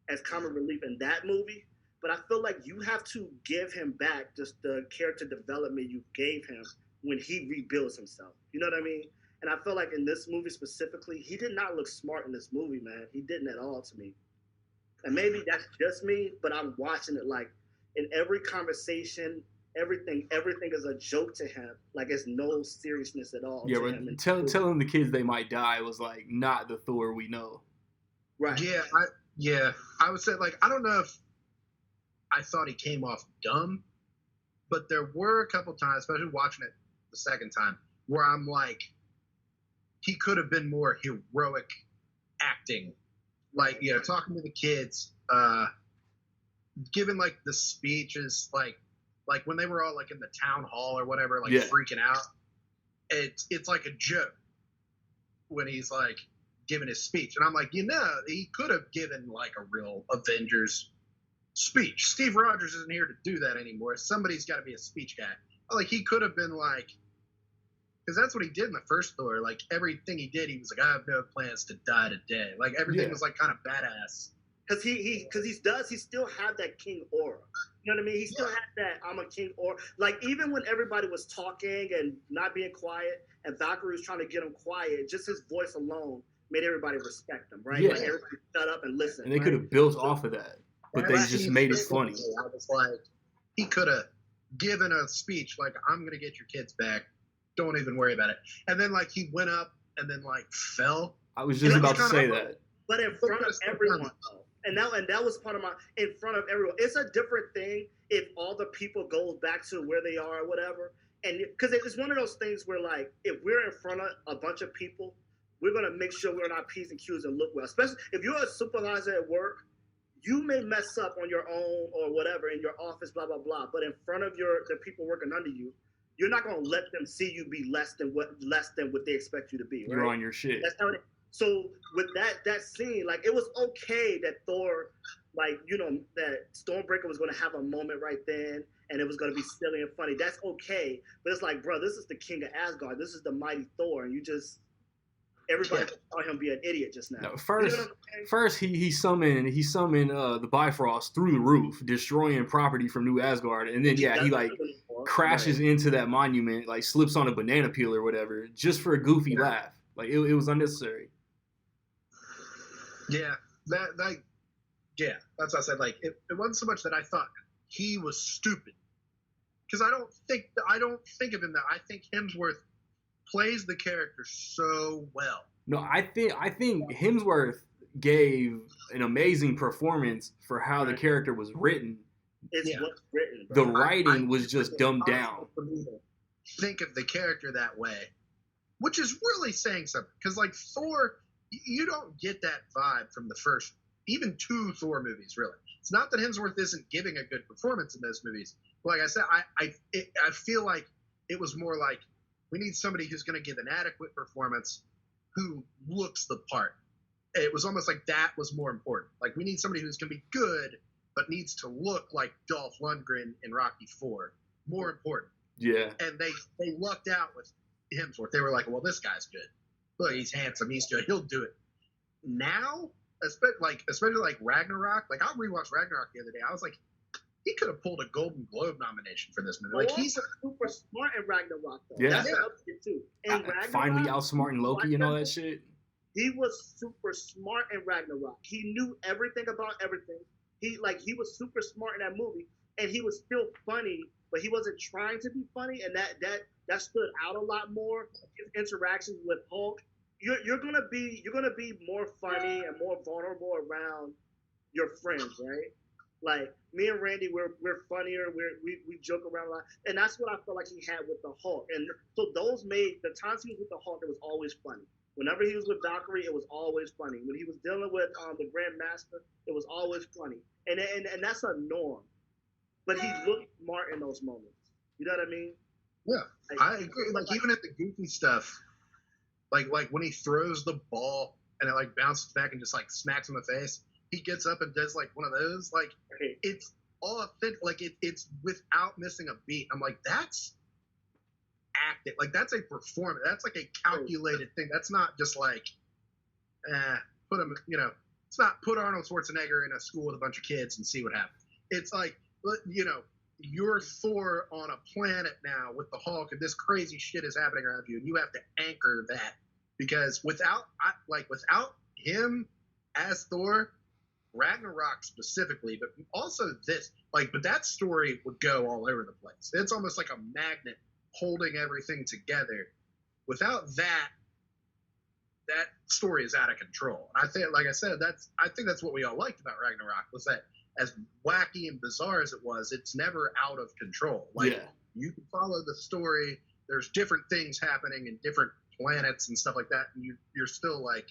as comic relief in that movie. But I feel like you have to give him back just the character development you gave him when he rebuilds himself. You know what I mean? And I feel like in this movie specifically, he did not look smart in this movie, man. He didn't at all to me. And maybe that's just me, but I'm watching it like in every conversation, everything is a joke to him. Like it's no seriousness at all. Yeah, but telling the kids they might die was like not the Thor we know. Right. Yeah, I would say, like, I don't know if I thought he came off dumb, but there were a couple times, especially watching it the second time, where I'm like, he could have been more heroic acting, like, talking to the kids, giving like the speeches, like when they were all like in the town hall or whatever, like freaking out. It's like a joke when he's like giving his speech, and I'm like, he could have given like a real Avengers speech. Steve Rogers isn't here to do that anymore. Somebody's got to be a speech guy. Like he could have been like, because that's what he did in the first Thor. Like everything he did, he was like, I have no plans to die today. Like everything was like kind of badass. Because he still had that king aura. You know what I mean? He still had that I'm a king aura. Like even when everybody was talking and not being quiet, and Valkyrie was trying to get him quiet, just his voice alone made everybody respect him, right? Yeah. Like everybody shut up and listen. And they could have built off of that, but they just made it funny. I was like, he could have given a speech like, I'm gonna get your kids back. Don't even worry about it. And then like he went up and then like fell. I was just about to say that. But in front of everyone, though. And that was part of in front of everyone. It's a different thing if all the people go back to where they are or whatever. And because it's one of those things where like, if we're in front of a bunch of people, we're going to make sure we're on our P's and Q's and look well. Especially if you're a supervisor at work, you may mess up on your own or whatever in your office, blah, blah, blah. But in front of the people working under you, you're not going to let them see you be less than what they expect you to be. Right? You're on your shit. That's how So with that scene, like it was okay that Thor, like, you know, that Stormbreaker was going to have a moment right then, and it was going to be silly and funny. That's okay, but it's like, bro, this is the king of Asgard. This is the mighty Thor, and everybody saw him be an idiot just now. No, first he summoned the Bifrost through the roof, destroying property from New Asgard, and then he like crashes into that monument, like slips on a banana peel or whatever, just for a goofy laugh. Like it was unnecessary. Yeah, that's what I said. Like it wasn't so much that I thought he was stupid, because I don't think of him that. I think Hemsworth plays the character so well. No, I think Hemsworth gave an amazing performance for how the character was written. It's what's written. Bro. The writing was just dumbed down. Think of the character that way, which is really saying something. Because like Thor, you don't get that vibe from the first, even 2 Thor movies. Really, it's not that Hemsworth isn't giving a good performance in those movies. But like I said, I feel like it was more like, we need somebody who's going to give an adequate performance, who looks the part. It was almost like that was more important. Like we need somebody who's going to be good, but needs to look like Dolph Lundgren in Rocky IV. More important. Yeah. And they lucked out with Hemsworth. They were like, well, this guy's good. Look, he's handsome. He's good. He'll do it. Now, especially like Ragnarok. Like I rewatched Ragnarok the other day. I was like, he could have pulled a Golden Globe nomination for this movie. Like he's super smart in Ragnarok, though. Yeah. That's up to too. Ragnarok, finally outsmarting Loki and all that shit. He was super smart in Ragnarok. He knew everything about everything. He was super smart in that movie, and he was still funny, but he wasn't trying to be funny, and that stood out a lot more. His interactions with Hulk. You're gonna be more funny and more vulnerable around your friends, right? Like me and Randy, we're funnier. We joke around a lot, and that's what I felt like he had with the Hulk. And so those made the times he was with the Hulk, it was always funny. Whenever he was with Valkyrie, it was always funny. When he was dealing with the Grand Master, it was always funny. And that's a norm. But he looked smart in those moments. You know what I mean? Yeah, I agree. Like even at the goofy stuff, like when he throws the ball and it like bounces back and just like smacks him in the face. He gets up and does like one of those. Like it's all authentic. Like it's without missing a beat. I'm like, that's acting. Like that's a performance. That's like a calculated thing. That's not just like, put him. You know, it's not put Arnold Schwarzenegger in a school with a bunch of kids and see what happens. It's like, you know, you're Thor on a planet now with the Hulk, and this crazy shit is happening around you, and you have to anchor that, because without him as Thor, Ragnarok specifically, but also this, like, but that story would go all over the place. It's almost like a magnet holding everything together. Without that story is out of control. And I think, like I said, I think that's what we all liked about Ragnarok, was that as wacky and bizarre as it was, it's never out of control. Like you can follow the story. There's different things happening in different planets and stuff like that, and you're still like,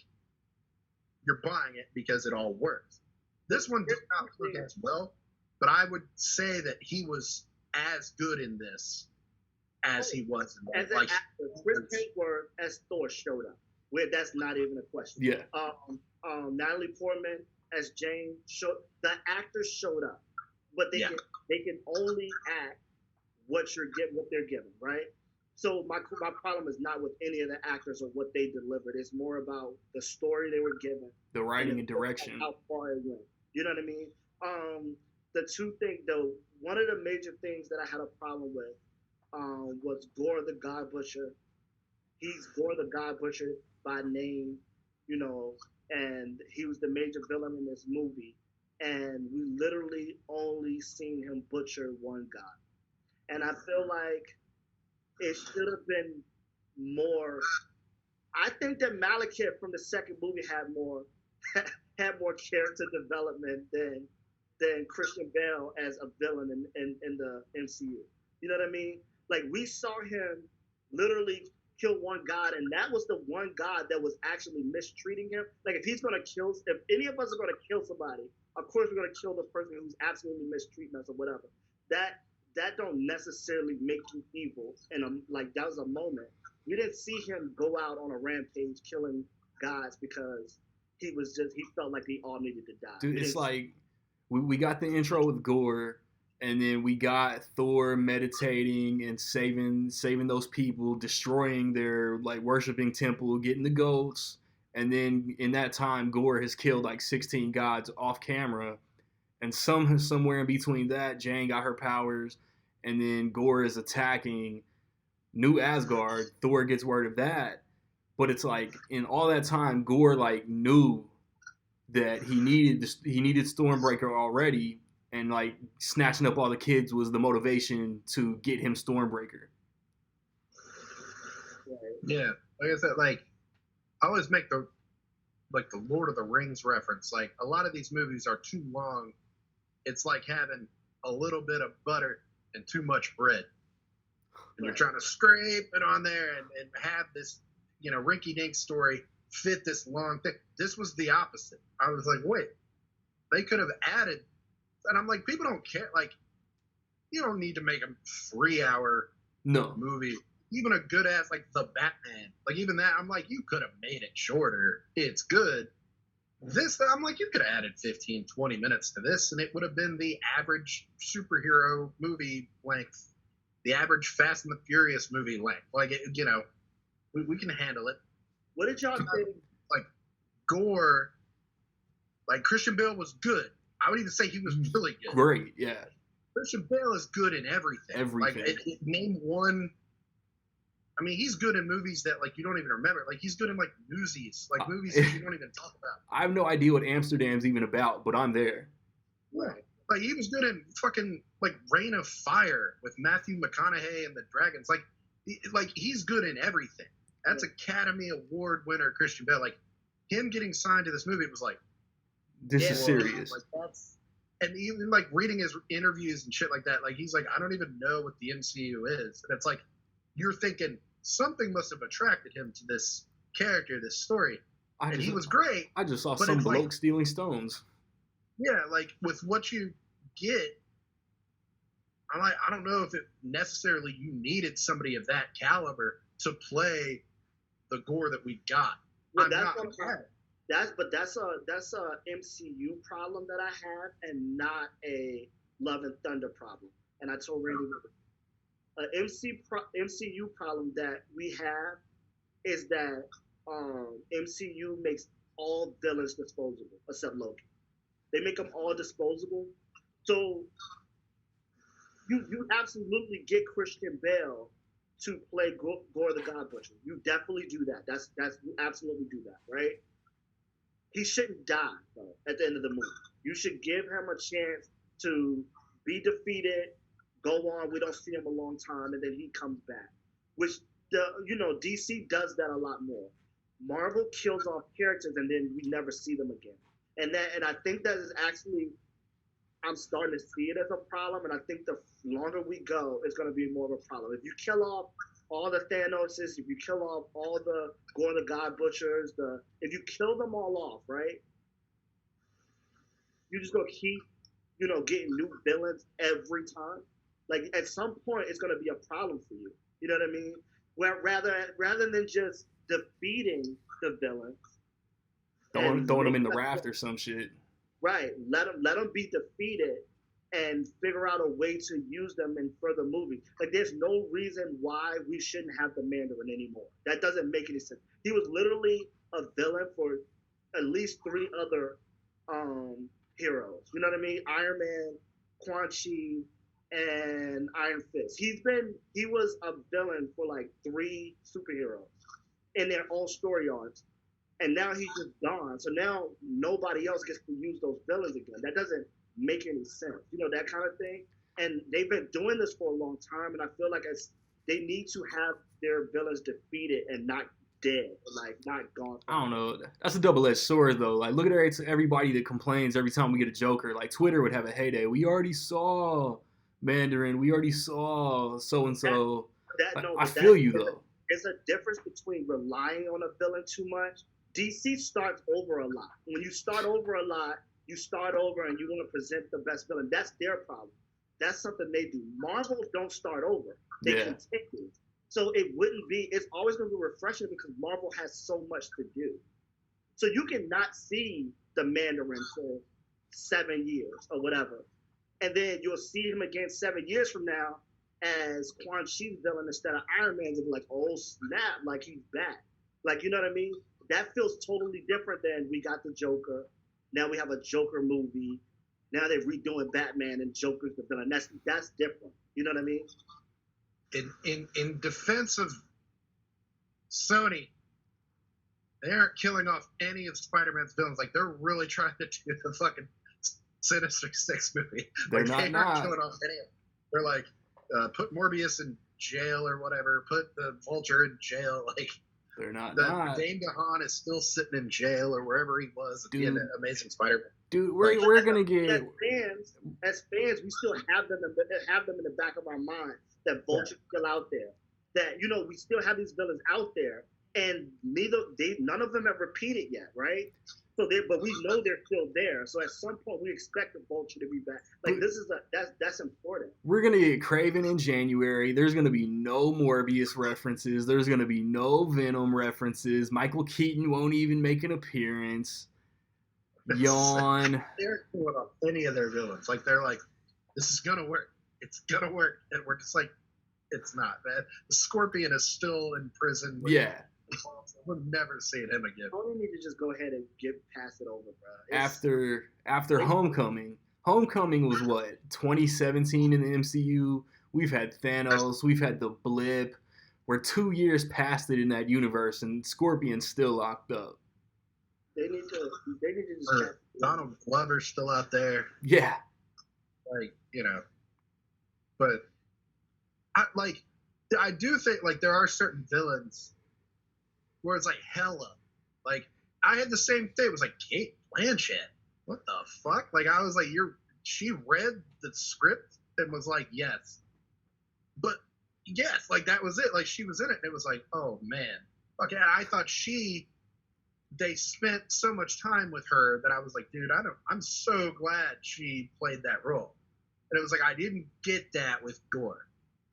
you're buying it because it all works. This one did not work as well, but I would say that he was as good in this as he was in that. As an actor, Chris Hemsworth as Thor showed up. That's not even a question. Yeah. Natalie Portman as Jane the actors showed up, but they can only act what they're given, right? So my problem is not with any of the actors or what they delivered. It's more about the story they were given, The writing and direction. how far it went. You know what I mean? The two things though, one of the major things that I had a problem with was Gore the God Butcher. He's Gore the God Butcher by name, you know, and he was the major villain in this movie. And we literally only seen him butcher one god. And I feel like it should have been more. I think that Malekith from the second movie had more had more character development than Christian Bale as a villain in the MCU. You know what I mean? Like we saw him literally kill one god, and that was the one god that was actually mistreating him. Like if he's gonna kill, if any of us are gonna kill somebody, of course we're gonna kill the person who's absolutely mistreating us or whatever. That don't necessarily make you evil. And like that was a moment. We didn't see him go out on a rampage killing gods because he felt like they all needed to die. Dude, it's like we got the intro with Gore, and then we got Thor meditating and saving those people, destroying their like worshiping temple, getting the goats, and then in that time Gore has killed like 16 gods off camera, and somewhere in between that, Jane got her powers, and then Gore is attacking New Asgard. Thor gets word of that, but it's like in all that time, Gore like knew that he needed Stormbreaker already, and like snatching up all the kids was the motivation to get him Stormbreaker. Yeah, like I said, like I always make the Lord of the Rings reference. Like a lot of these movies are too long. It's like having a little bit of butter and too much bread. And you're trying to scrape it on there and have this, rinky-dink story fit this long thing. This was the opposite. I was like, wait, they could have added, and I'm like, people don't care. Like, you don't need to make a 3-hour movie. Even a good ass like The Batman, like even that, I'm like, you could have made it shorter. It's good. This, I'm like, you could have added 15, 20 minutes to this, and it would have been the average superhero movie length, the average Fast and the Furious movie length. Like, we can handle it. What did y'all think? Like, Gore, like, Christian Bale was good. I would even say he was really good. Great, yeah. Christian Bale is good in everything. Like, name one. I mean, he's good in movies that, like, you don't even remember. Like, he's good in, like, Newsies. Like, movies that you don't even talk about. I have no idea what Amsterdam's even about, but I'm there. Right. Like, he was good in fucking, like, Reign of Fire with Matthew McConaughey and the Dragons. Like he's good in everything. That's Academy Award winner Christian Bale. Like, him getting signed to this movie was like, this is serious. Like, that's, and even, like, reading his interviews and shit like that, like, he's like, I don't even know what the MCU is. And it's like, you're thinking something must have attracted him to this character, this story, and he was great. I just saw some bloke stealing stones. Yeah, like with what you get, I'm like, I don't know if it necessarily you needed somebody of that caliber to play the Gore that we got. Well, that's a MCU problem that I have, and not a Love and Thunder problem. And I told Randy. An MCU problem that we have is that MCU makes all villains disposable except Loki. They make them all disposable. So you absolutely get Christian Bale to play Gore the God Butcher. You definitely do that. That's you absolutely do that, right? He shouldn't die though at the end of the movie. You should give him a chance to be defeated. Go on, we don't see him a long time, and then he comes back. Which DC does that a lot more. Marvel kills off characters and then we never see them again. And I think that is actually, I'm starting to see it as a problem, and I think the longer we go, it's going to be more of a problem. If you kill off all the Thanoses, if you kill off all the Gore the God Butchers, if you kill them all off, right? You're just going to keep, getting new villains every time. Like, at some point, it's going to be a problem for you. You know what I mean? Where rather than just defeating the villains, throwing them in the raft or some shit. Right. Let them be defeated, and figure out a way to use them in further movies. Like, there's no reason why we shouldn't have the Mandarin anymore. That doesn't make any sense. He was literally a villain for at least 3 other heroes. You know what I mean? Iron Man, Quan Chi, and Iron Fist. He was a villain for like 3 superheroes in their own story arcs. And now he's just gone. So now nobody else gets to use those villains again. That doesn't make any sense. You know, that kind of thing. And they've been doing this for a long time, and I feel like they need to have their villains defeated and not dead, like not gone. I don't know. That's a double-edged sword, though. Like, look at everybody that complains every time we get a Joker. Like, Twitter would have a heyday. We already saw Mandarin. We already saw so-and-so. I feel you, though. There's a difference between relying on a villain too much. DC starts over a lot. When you start over a lot, you start over and you want to present the best villain. That's their problem. That's something they do. Marvel don't start over. They continue. So it's always going to be refreshing because Marvel has so much to do. So you cannot see the Mandarin for 7 years or whatever. And then you'll see him again 7 years from now as Quan Chi's villain instead of Iron Man's, and be like, oh snap, like he's back. Like, you know what I mean? That feels totally different than we got the Joker. Now we have a Joker movie. Now they're redoing Batman and Joker's the villain. That's different. You know what I mean? In defense of Sony, they aren't killing off any of Spider-Man's villains. Like, they're really trying to do the fucking Sinister Six movie. They're like, not killing off any of them. They're like, put Morbius in jail or whatever. Put the Vulture in jail. Like, they're not. Dane DeHaan is still sitting in jail or wherever he was at the end of Amazing Spider-Man. Dude, we're gonna get as fans, we still have them in the back of our mind that Vulture's still out there. That, you know, we still have these villains out there, and none of them have repeated yet, right? So but we know they're still there. So at some point, we expect the Vulture to be back. Like, that's important. We're gonna get Kraven in January. There's gonna be no Morbius references. There's gonna be no Venom references. Michael Keaton won't even make an appearance. Yawn. They're killing off any of their villains. Like, they're like, this is gonna work. It's gonna work, and we're just like, it's not, man. The Scorpion is still in prison. We're never seeing him again. We need to just go ahead and pass it over, bro. After Homecoming. Homecoming was what, 2017 in the MCU. We've had Thanos. We've had the Blip. We're 2 years past it in that universe, and Scorpion's still locked up. They need to just. Donald Glover's still out there. Yeah. Like, you know, but I do think, like, there are certain villains where it's like Hela. Like, I had the same thing. It was like, Kate Blanchett. What the fuck? Like, I was like, she read the script and was like, yes. But yes, like, that was it. Like, she was in it, and it was like, oh man. Okay, I thought they spent so much time with her that I was like, dude, I'm so glad she played that role. And it was like, I didn't get that with Gore.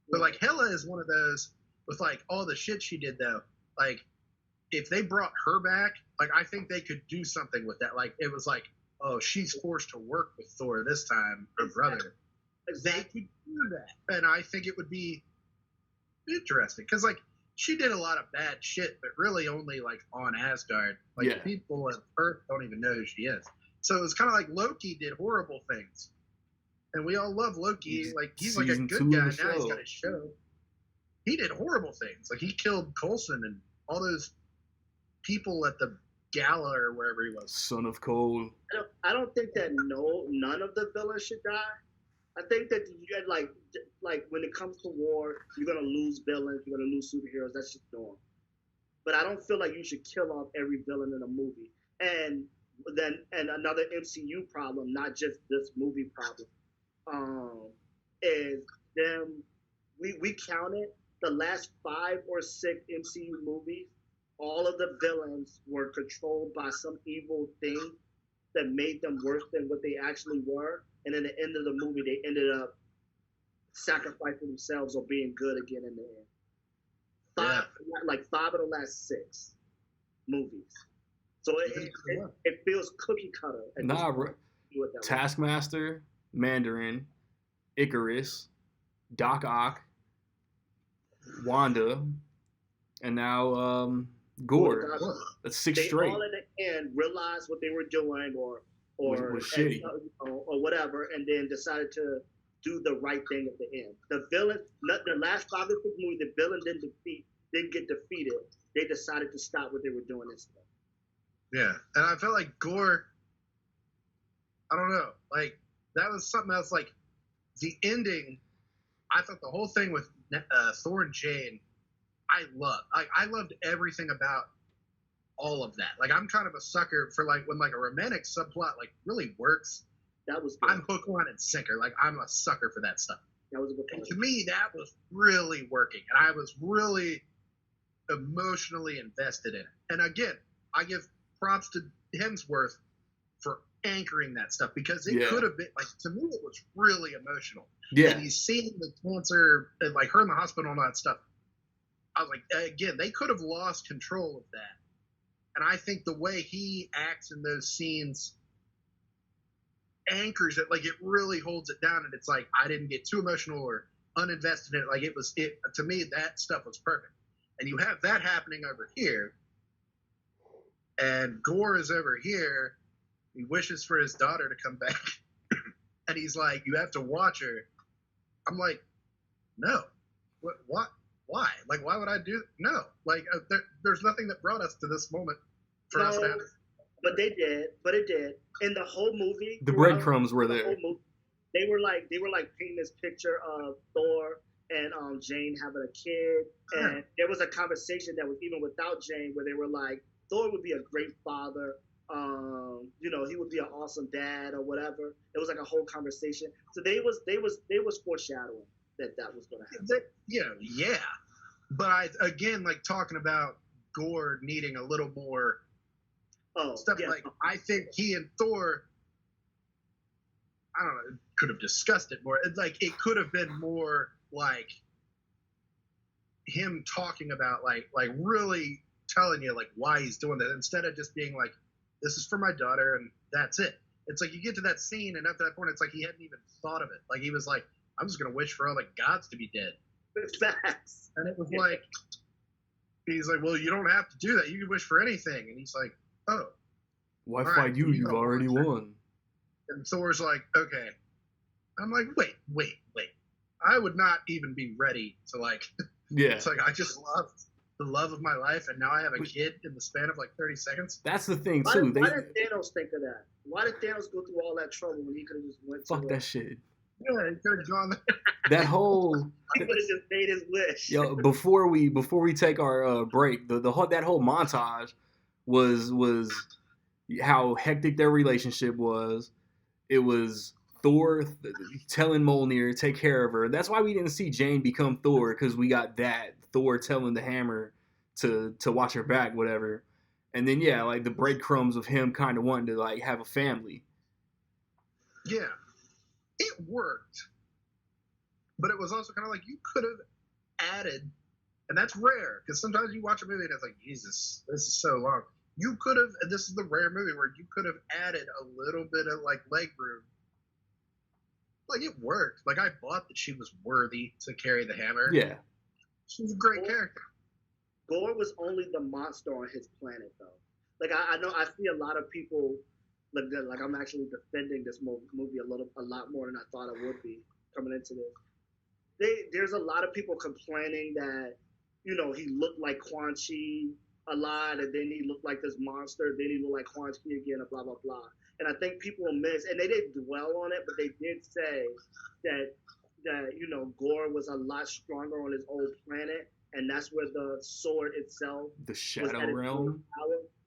But, like, Hela is one of those, with, like, all the shit she did, though. Like, if they brought her back, like, I think they could do something with that. Like, it was like, oh, she's forced to work with Thor this time, her brother. They could do that. And I think it would be interesting. Because, like, she did a lot of bad shit, but really only, like, on Asgard. Like, people on Earth don't even know who she is. So it was kind of like Loki did horrible things. And we all love Loki. Like, he's like a good guy. Now he's got a show. He did horrible things. Like, he killed Coulson and all those people at the gala or wherever he was. Son of Cole. I don't think that none of the villains should die. I think that you had, like when it comes to war, you're gonna lose villains, you're gonna lose superheroes. That's just normal. But I don't feel like you should kill off every villain in a movie. And another MCU problem, not just this movie problem, is them. We counted the last 5 or 6 MCU movies. All of the villains were controlled by some evil thing that made them worse than what they actually were. And in the end of the movie, they ended up sacrificing themselves or being good again in the end. 5 of the last 6 movies. So it feels cookie cutter. Taskmaster. Mandarin, Icarus, Doc Ock, Wanda, and now Gore. That's 6 they straight. all at the end realized what they were doing or was shitty. Or whatever, and then decided to do the right thing at the end. The villain, the last 5 minutes of the movie, the villain didn't get defeated. They decided to stop what they were doing instead. Yeah, and I felt like Gore, I don't know, like that was something else. Like the ending, I thought the whole thing with Thor and Jane, I loved. I loved everything about all of that. Like I'm kind of a sucker for like when like a romantic subplot like really works. That was good. I'm hook, line, and sinker. Like I'm a sucker for that stuff. That was a good And to me, that was really working, and I was really emotionally invested in it. And again, I give props to Hemsworth for anchoring that stuff because it could have been like to me it was really emotional. Yeah. And he's seeing the cancer and like her in the hospital and all that stuff. I was like, again, they could have lost control of that. And I think the way he acts in those scenes anchors it, like it really holds it down. And it's like I didn't get too emotional or uninvested in it. Like it to me, that stuff was perfect. And you have that happening over here. And Gore is over here. He wishes for his daughter to come back. And he's like, you have to watch her. I'm like, no. What? Why? Like, why would I do? No. Like, there's nothing that brought us to this moment for us to have. But they did. But it did. In the whole movie, the breadcrumbs were there. They were like painting this picture of Thor and Jane having a kid, and there was a conversation that was even without Jane where they were like, Thor would be a great father. He would be an awesome dad or whatever. It was like a whole conversation. So they was foreshadowing that was going to happen. Yeah. But again, like talking about Gore needing a little more stuff. Yeah. Like I think he and Thor, I don't know, could have discussed it more. It's like it could have been more like him talking about like really telling you like why he's doing that instead of just being like, this is for my daughter and that's it. It's like you get to that scene and after that point it's like he hadn't even thought of it. Like he was like, I'm just gonna wish for all the gods to be dead. Facts. And it was like he's like, well, you don't have to do that. You can wish for anything. And he's like, oh, why fight you? You've already won. And Thor's like, okay. I'm like, wait. I would not even be ready to like. Yeah. It's like I just loved the love of my life, and now I have a kid in the span of like 30 seconds. That's the thing too. Why did Thanos think of that? Why did Thanos go through all that trouble when he could have just went? Fuck that shit. Yeah, he could have gone there. That whole. He could have just made his wish. Yo, before we take our break, that whole montage was how hectic their relationship was. It was Thor telling Mjolnir take care of her. That's why we didn't see Jane become Thor, because we got that Thor telling the Hammer to watch her back, whatever. And then like the breadcrumbs of him kind of wanting to like have a family. Yeah, it worked, but it was also kind of like you could have added, and that's rare because sometimes you watch a movie and it's like, Jesus, this is so long. You could have, and this is the rare movie where you could have added a little bit of like leg room. Like it worked. Like I bought that she was worthy to carry the hammer. Yeah, she was a great character. Gore was only the monster on his planet, though. Like I know I see a lot of people like I'm actually defending this movie a lot more than I thought I would be coming into this. There's a lot of people complaining that he looked like Quan Chi a lot, and then he looked like this monster, then he looked like Quan Chi again, and blah blah blah. And I think people miss, and they didn't dwell on it, but they did say that Gore was a lot stronger on his old planet, and that's where the sword itself, the Shadow Realm.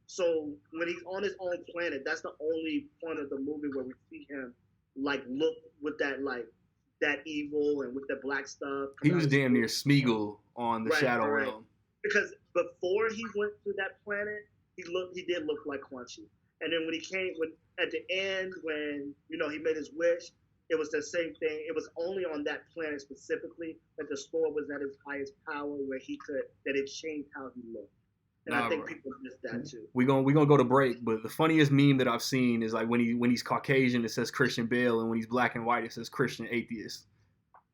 So when he's on his own planet, that's the only point of the movie where we see him like look with that evil and with the black stuff. He was damn near Smeagol on the Shadow Realm. Because before he went to that planet, he did look like Quan Chi. And then when at the end when he made his wish, it was the same thing. It was only on that planet specifically that the sword was at its highest power, where that it changed how he looked. And I think people miss that too. We're gonna go to break, but the funniest meme that I've seen is like when he's Caucasian, it says Christian Bale, and when he's black and white, it says Christian Atheist.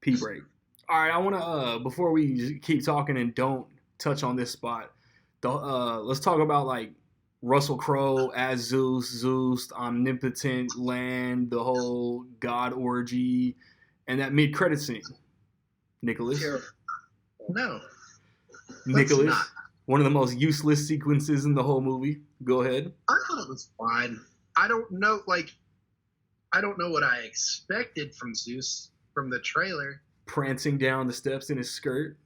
P break. All right, I want to before we keep talking and don't touch on this spot, let's talk about like Russell Crowe as Zeus, omnipotent land, the whole God orgy, and that mid-credit scene. Nicholas. No. Nicholas. One of the most useless sequences in the whole movie. Go ahead. I thought it was fine. I don't know what I expected from Zeus from the trailer. Prancing down the steps in his skirt.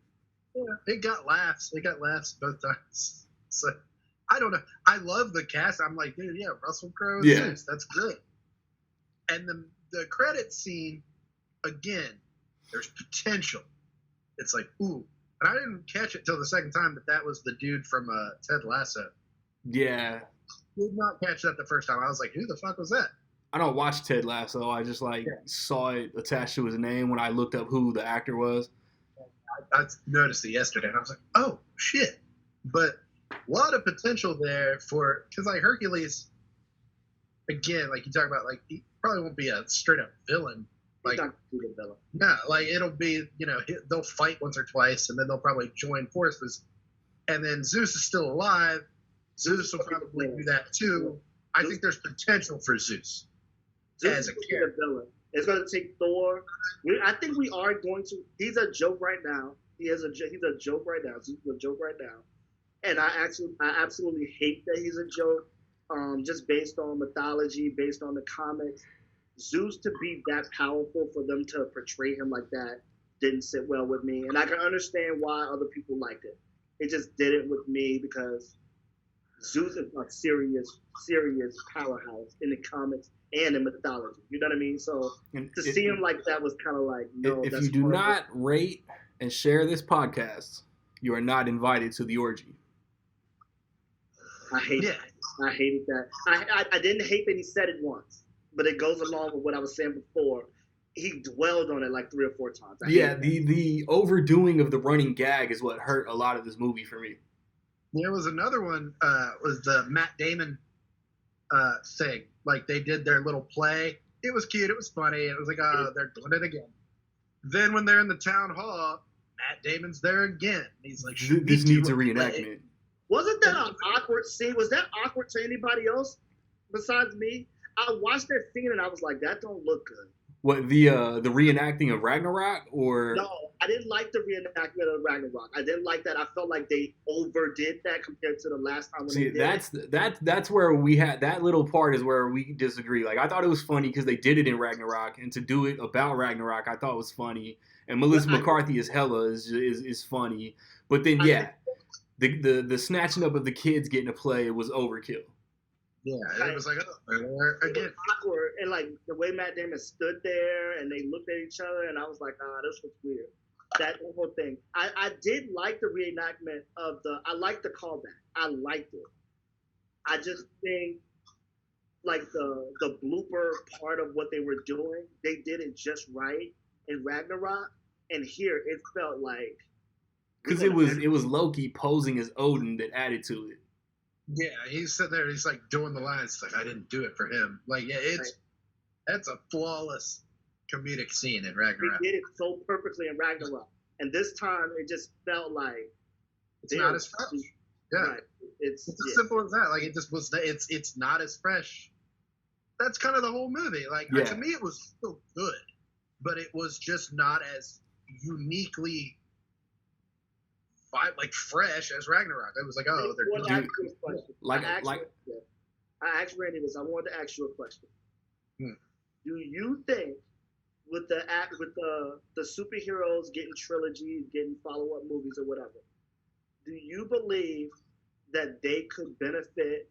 Yeah, it got laughs. It got laughs both times. So I don't know. I love the cast. I'm like, dude, yeah, Russell Crowe, Zeus, that's good. And the credit scene, again, there's potential. It's like, ooh. And I didn't catch it till the second time that was the dude from Ted Lasso. Yeah. Did not catch that the first time. I was like, who the fuck was that? I don't watch Ted Lasso. I just saw it attached to his name when I looked up who the actor was. I noticed it yesterday, and I was like, oh, shit. But a lot of potential there because like Hercules, again, like you talk about, like he probably won't be a straight up villain. Like, no, like it'll be, they'll fight once or twice, and then they'll probably join forces. And then Zeus is still alive. Zeus will probably do that too. I think there's potential for Zeus as a character. It's going to take Thor. I think we are going to. He's a joke right now. He's a joke right now. Zeus is a joke right now. And I absolutely hate that he's a joke. Just based on mythology, based on the comics. Zeus to be that powerful, for them to portray him like that didn't sit well with me. And I can understand why other people liked it. It just didn't with me because Zeus is a serious powerhouse in the comics and in mythology. You know what I mean? So to see him like that was kind of like, no. If you do not rate and share this podcast, you are not invited to the orgy. I hate it. I hated that. I didn't hate that he said it once. But it goes along with what I was saying before. He dwelled on it like 3 or 4 times. The overdoing of the running gag is what hurt a lot of this movie for me. There was another one, was the Matt Damon thing. Like they did their little play. It was cute. It was funny. It was like, oh, they're doing it again. Then when they're in the town hall, Matt Damon's there again. He's like, this needs a reenactment. Wasn't that an awkward scene? Was that awkward to anybody else besides me? I watched that scene and I was like, that don't look good. What, the reenacting of Ragnarok, or? No, I didn't like the reenactment of Ragnarok. I didn't like that. I felt like they overdid that compared to the last time when they did that's where we had that little part is where we disagree. Like I thought it was funny because they did it in Ragnarok, and to do it about Ragnarok, I thought was funny. And Melissa McCarthy as Hela is funny, but then the snatching up of the kids getting to play was overkill. Yeah, it was like, again. Awkward. And like the way Matt Damon stood there and they looked at each other, and I was like, this was weird. That whole thing. I did like the reenactment of I liked the callback. I liked it. I just think like the blooper part of what they were doing, they did it just right in Ragnarok. And here it felt like, because it was Loki posing as Odin that added to it. Yeah, he's sitting there. He's like doing the lines. It's like, I didn't do it for him. Like, yeah, that's a flawless comedic scene in Ragnarok. He did it so perfectly in Ragnarok, and this time it just felt like it's not as fresh. Yeah, right. It's as simple as that. Like, it just was. It's not as fresh. That's kind of the whole movie. Like, to me, it was still good, but it was just not as uniquely fresh as Ragnarok. It was like, they're doing I asked Randy this. I wanted to ask you a question. Do you think with the superheroes getting trilogies, getting follow-up movies or whatever, do you believe that they could benefit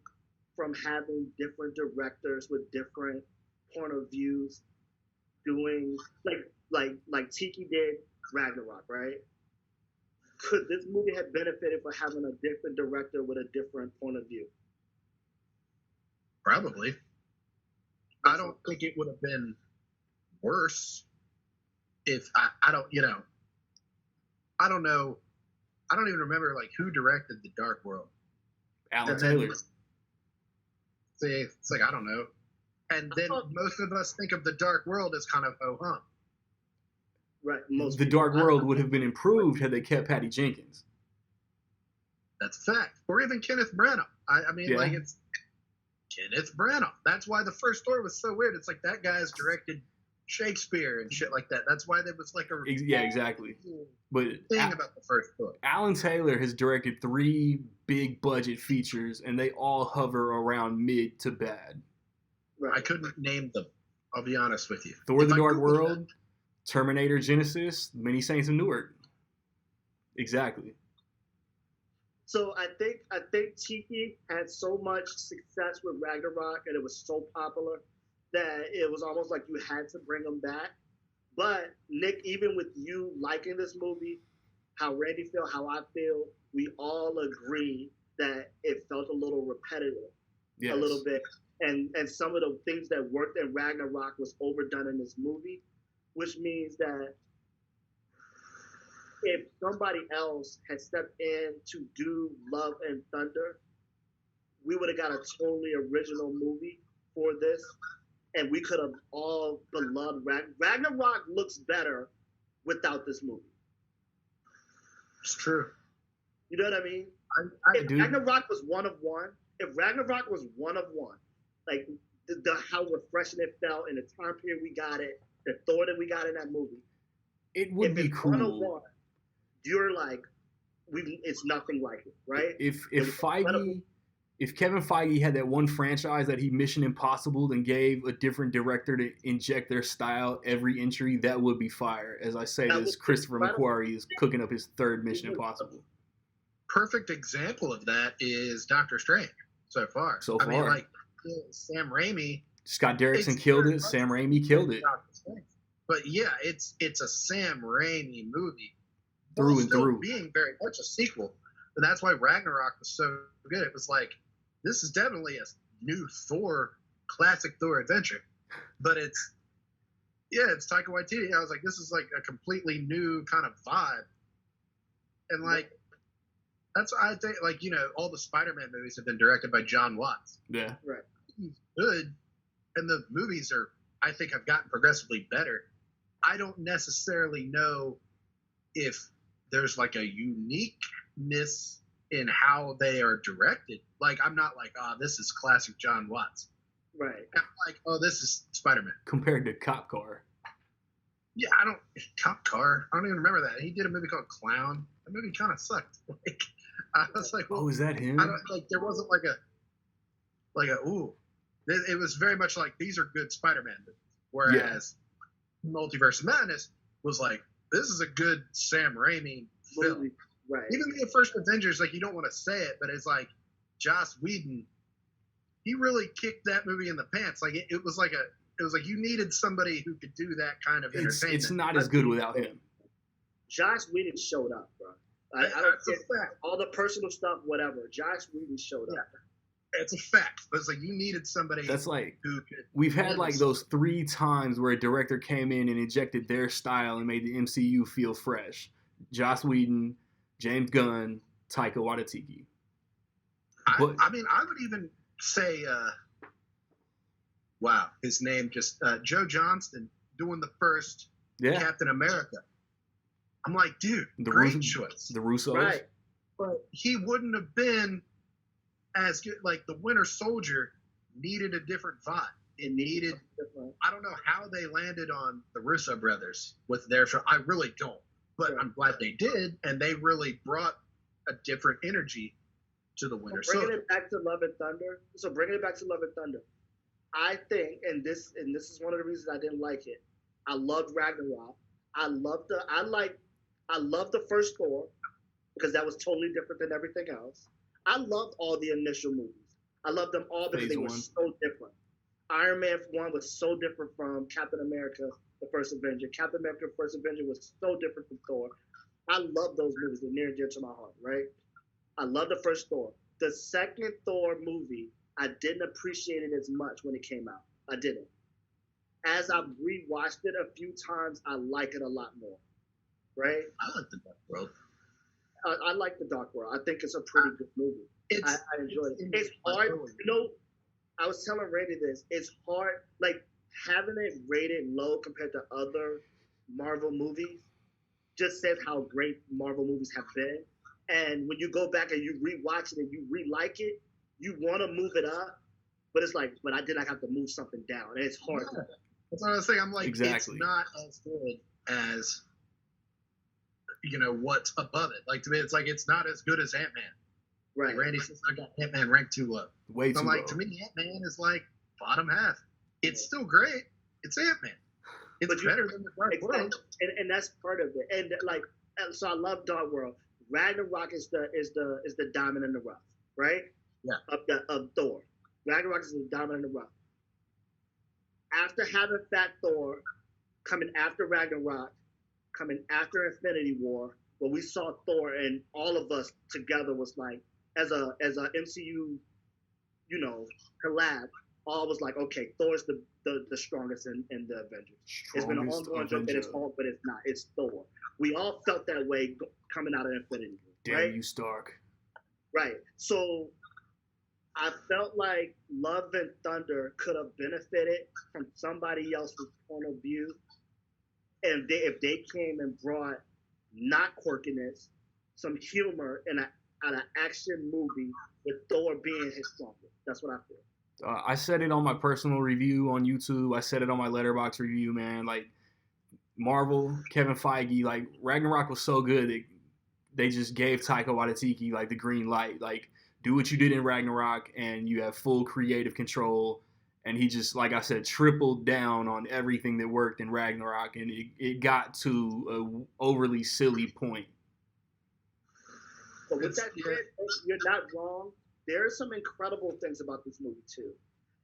from having different directors with different point of views doing like Tiki did Ragnarok, right? Could this movie have benefited for having a different director with a different point of view? Probably. I don't think it would have been worse if I don't know. I don't even remember like who directed The Dark World. Alan And Taylor. then, see, it's like, I don't know. And then most of us think of The Dark World as kind of ho-hum. Right. The Dark World would have been improved had they kept Patty Jenkins. That's a fact. Or even Kenneth Branagh. I mean, like, it's Kenneth Branagh. That's why the first Thor was so weird. It's like that guy's directed Shakespeare and shit like that. That's why there was like a exactly. But thing about the first Thor. Alan Taylor has directed 3 big budget features, and they all hover around mid to bad. Right. I couldn't name them. I'll be honest with you. Thor: The Dark World, Terminator Genesis, Many Saints of Newark. Exactly. So I think Tiki had so much success with Ragnarok, and it was so popular that it was almost like you had to bring him back. But Nick, even with you liking this movie, how Randy feel, how I feel, we all agree that it felt a little repetitive, a little bit, and some of the things that worked in Ragnarok was overdone in this movie, which means that if somebody else had stepped in to do Love and Thunder, we would have got a totally original movie for this, and we could have all beloved Ragnarok looks better without this movie. It's true. You know what I mean? If Ragnarok was one of one, like the how refreshing it felt in the time period we got it, the Thor that we got in that movie, it would be cool. 101, you're like, it's nothing like it, right? If Kevin Feige had that one franchise that he Mission Impossible and gave a different director to inject their style every entry, that would be fire. As I say this, Christopher McQuarrie is cooking up his 3rd Mission Impossible. Perfect example of that is Doctor Strange so far. I mean, like, Sam Raimi. Scott Derrickson killed it. Sam Raimi killed it. But yeah, it's a Sam Raimi movie. Through and through. Being very much a sequel. And that's why Ragnarok was so good. It was like, this is definitely a new Thor, classic Thor adventure. But it's Taika Waititi. I was like, this is like a completely new kind of vibe. And like, that's why I think, like, you know, all the Spider-Man movies have been directed by John Watts. Yeah. Right. He's good. And the movies I think have gotten progressively better. I don't necessarily know if there's like a uniqueness in how they are directed. Like, I'm not like, this is classic John Watts. Right. I'm like, this is Spider-Man. Compared to Cop Car. Yeah, Cop Car. I don't even remember that. He did a movie called Clown. That movie kind of sucked. Like, I was like, well, is that him? There wasn't it was very much like, these are good Spider-Man movies. Whereas Multiverse of Madness was like, this is a good Sam Raimi film. Right. Even the first Avengers, like, you don't want to say it, but it's like Joss Whedon, he really kicked that movie in the pants. Like, it was like you needed somebody who could do that kind of entertainment. It's not as good without him. Joss Whedon showed up, bro. I don't care. All the personal stuff, whatever. Joss Whedon showed up. It's a fact. But it's like, you needed somebody who could. We've had like those 3 times where a director came in and injected their style and made the MCU feel fresh. Joss Whedon, James Gunn, Taika Waititi. I mean, I would even say, his name just, Joe Johnston doing the first Captain America. I'm like, dude, great choice. The Russos. Right. But he wouldn't have been as good. Like, the Winter Soldier needed a different vibe. It needed, I don't know how they landed on the Russo brothers with their show. I really don't. But I'm glad they did, and they really brought a different energy to the Winter Soldier. Bringing it back to Love and Thunder. I think, and this is one of the reasons I didn't like it. I loved Ragnarok. I loved the first Thor because that was totally different than everything else. I loved all the initial movies. I loved them all because they were so different. Iron Man 1 was so different from Captain America, the First Avenger. Captain America, the First Avenger was so different from Thor. I love those movies. They're near and dear to my heart, right? I love the first Thor. The second Thor movie, I didn't appreciate it as much when it came out. I didn't. As I've rewatched it a few times, I like it a lot more, right? I like the Dark World. I like The Dark World. I think it's a pretty good movie. I enjoyed it. It's hard, I was telling Randy this. It's hard, like having it rated low compared to other Marvel movies just says how great Marvel movies have been. And when you go back and you rewatch it and you re-like it, you want to move it up, but it's like, but I did not have to move something down. And it's hard. Yeah. That's what I was saying. I'm like, exactly. It's not as good as, what's above it. Like, to me, it's like, it's not as good as Ant-Man. Right. Like Randy says, I got Ant-Man ranked too low. Way too low. Like, to me, Ant-Man is like bottom half. It's still great. It's Ant-Man. It's better than The Dark World. And that's part of it. And like, so I love Dark World. Ragnarok is the diamond in the rough, right? Yeah. Of Thor. Ragnarok is the diamond in the rough. After having Fat Thor, coming after Ragnarok, coming after Infinity War, when we saw Thor and all of us together was like, as a MCU, collab, all was like, okay, Thor's the strongest in the Avengers. It's been an ongoing joke that it's all, but it's not. It's Thor. We all felt that way coming out of Infinity War. Damn you, Stark. Right. So I felt like Love and Thunder could have benefited from somebody else's point of view, and if they came and brought not quirkiness, some humor in an action movie with Thor being his strongest. That's what I feel. I said it on my personal review on YouTube. I said it on my Letterboxd review, man. Like, Marvel, Kevin Feige, like, Ragnarok was so good that they just gave Taika Waititi, like, the green light. Like, do what you did in Ragnarok, and you have full creative control. And he just, like I said, tripled down on everything that worked in Ragnarok, and it got to an overly silly point. But with that said, you're not wrong. There are some incredible things about this movie too.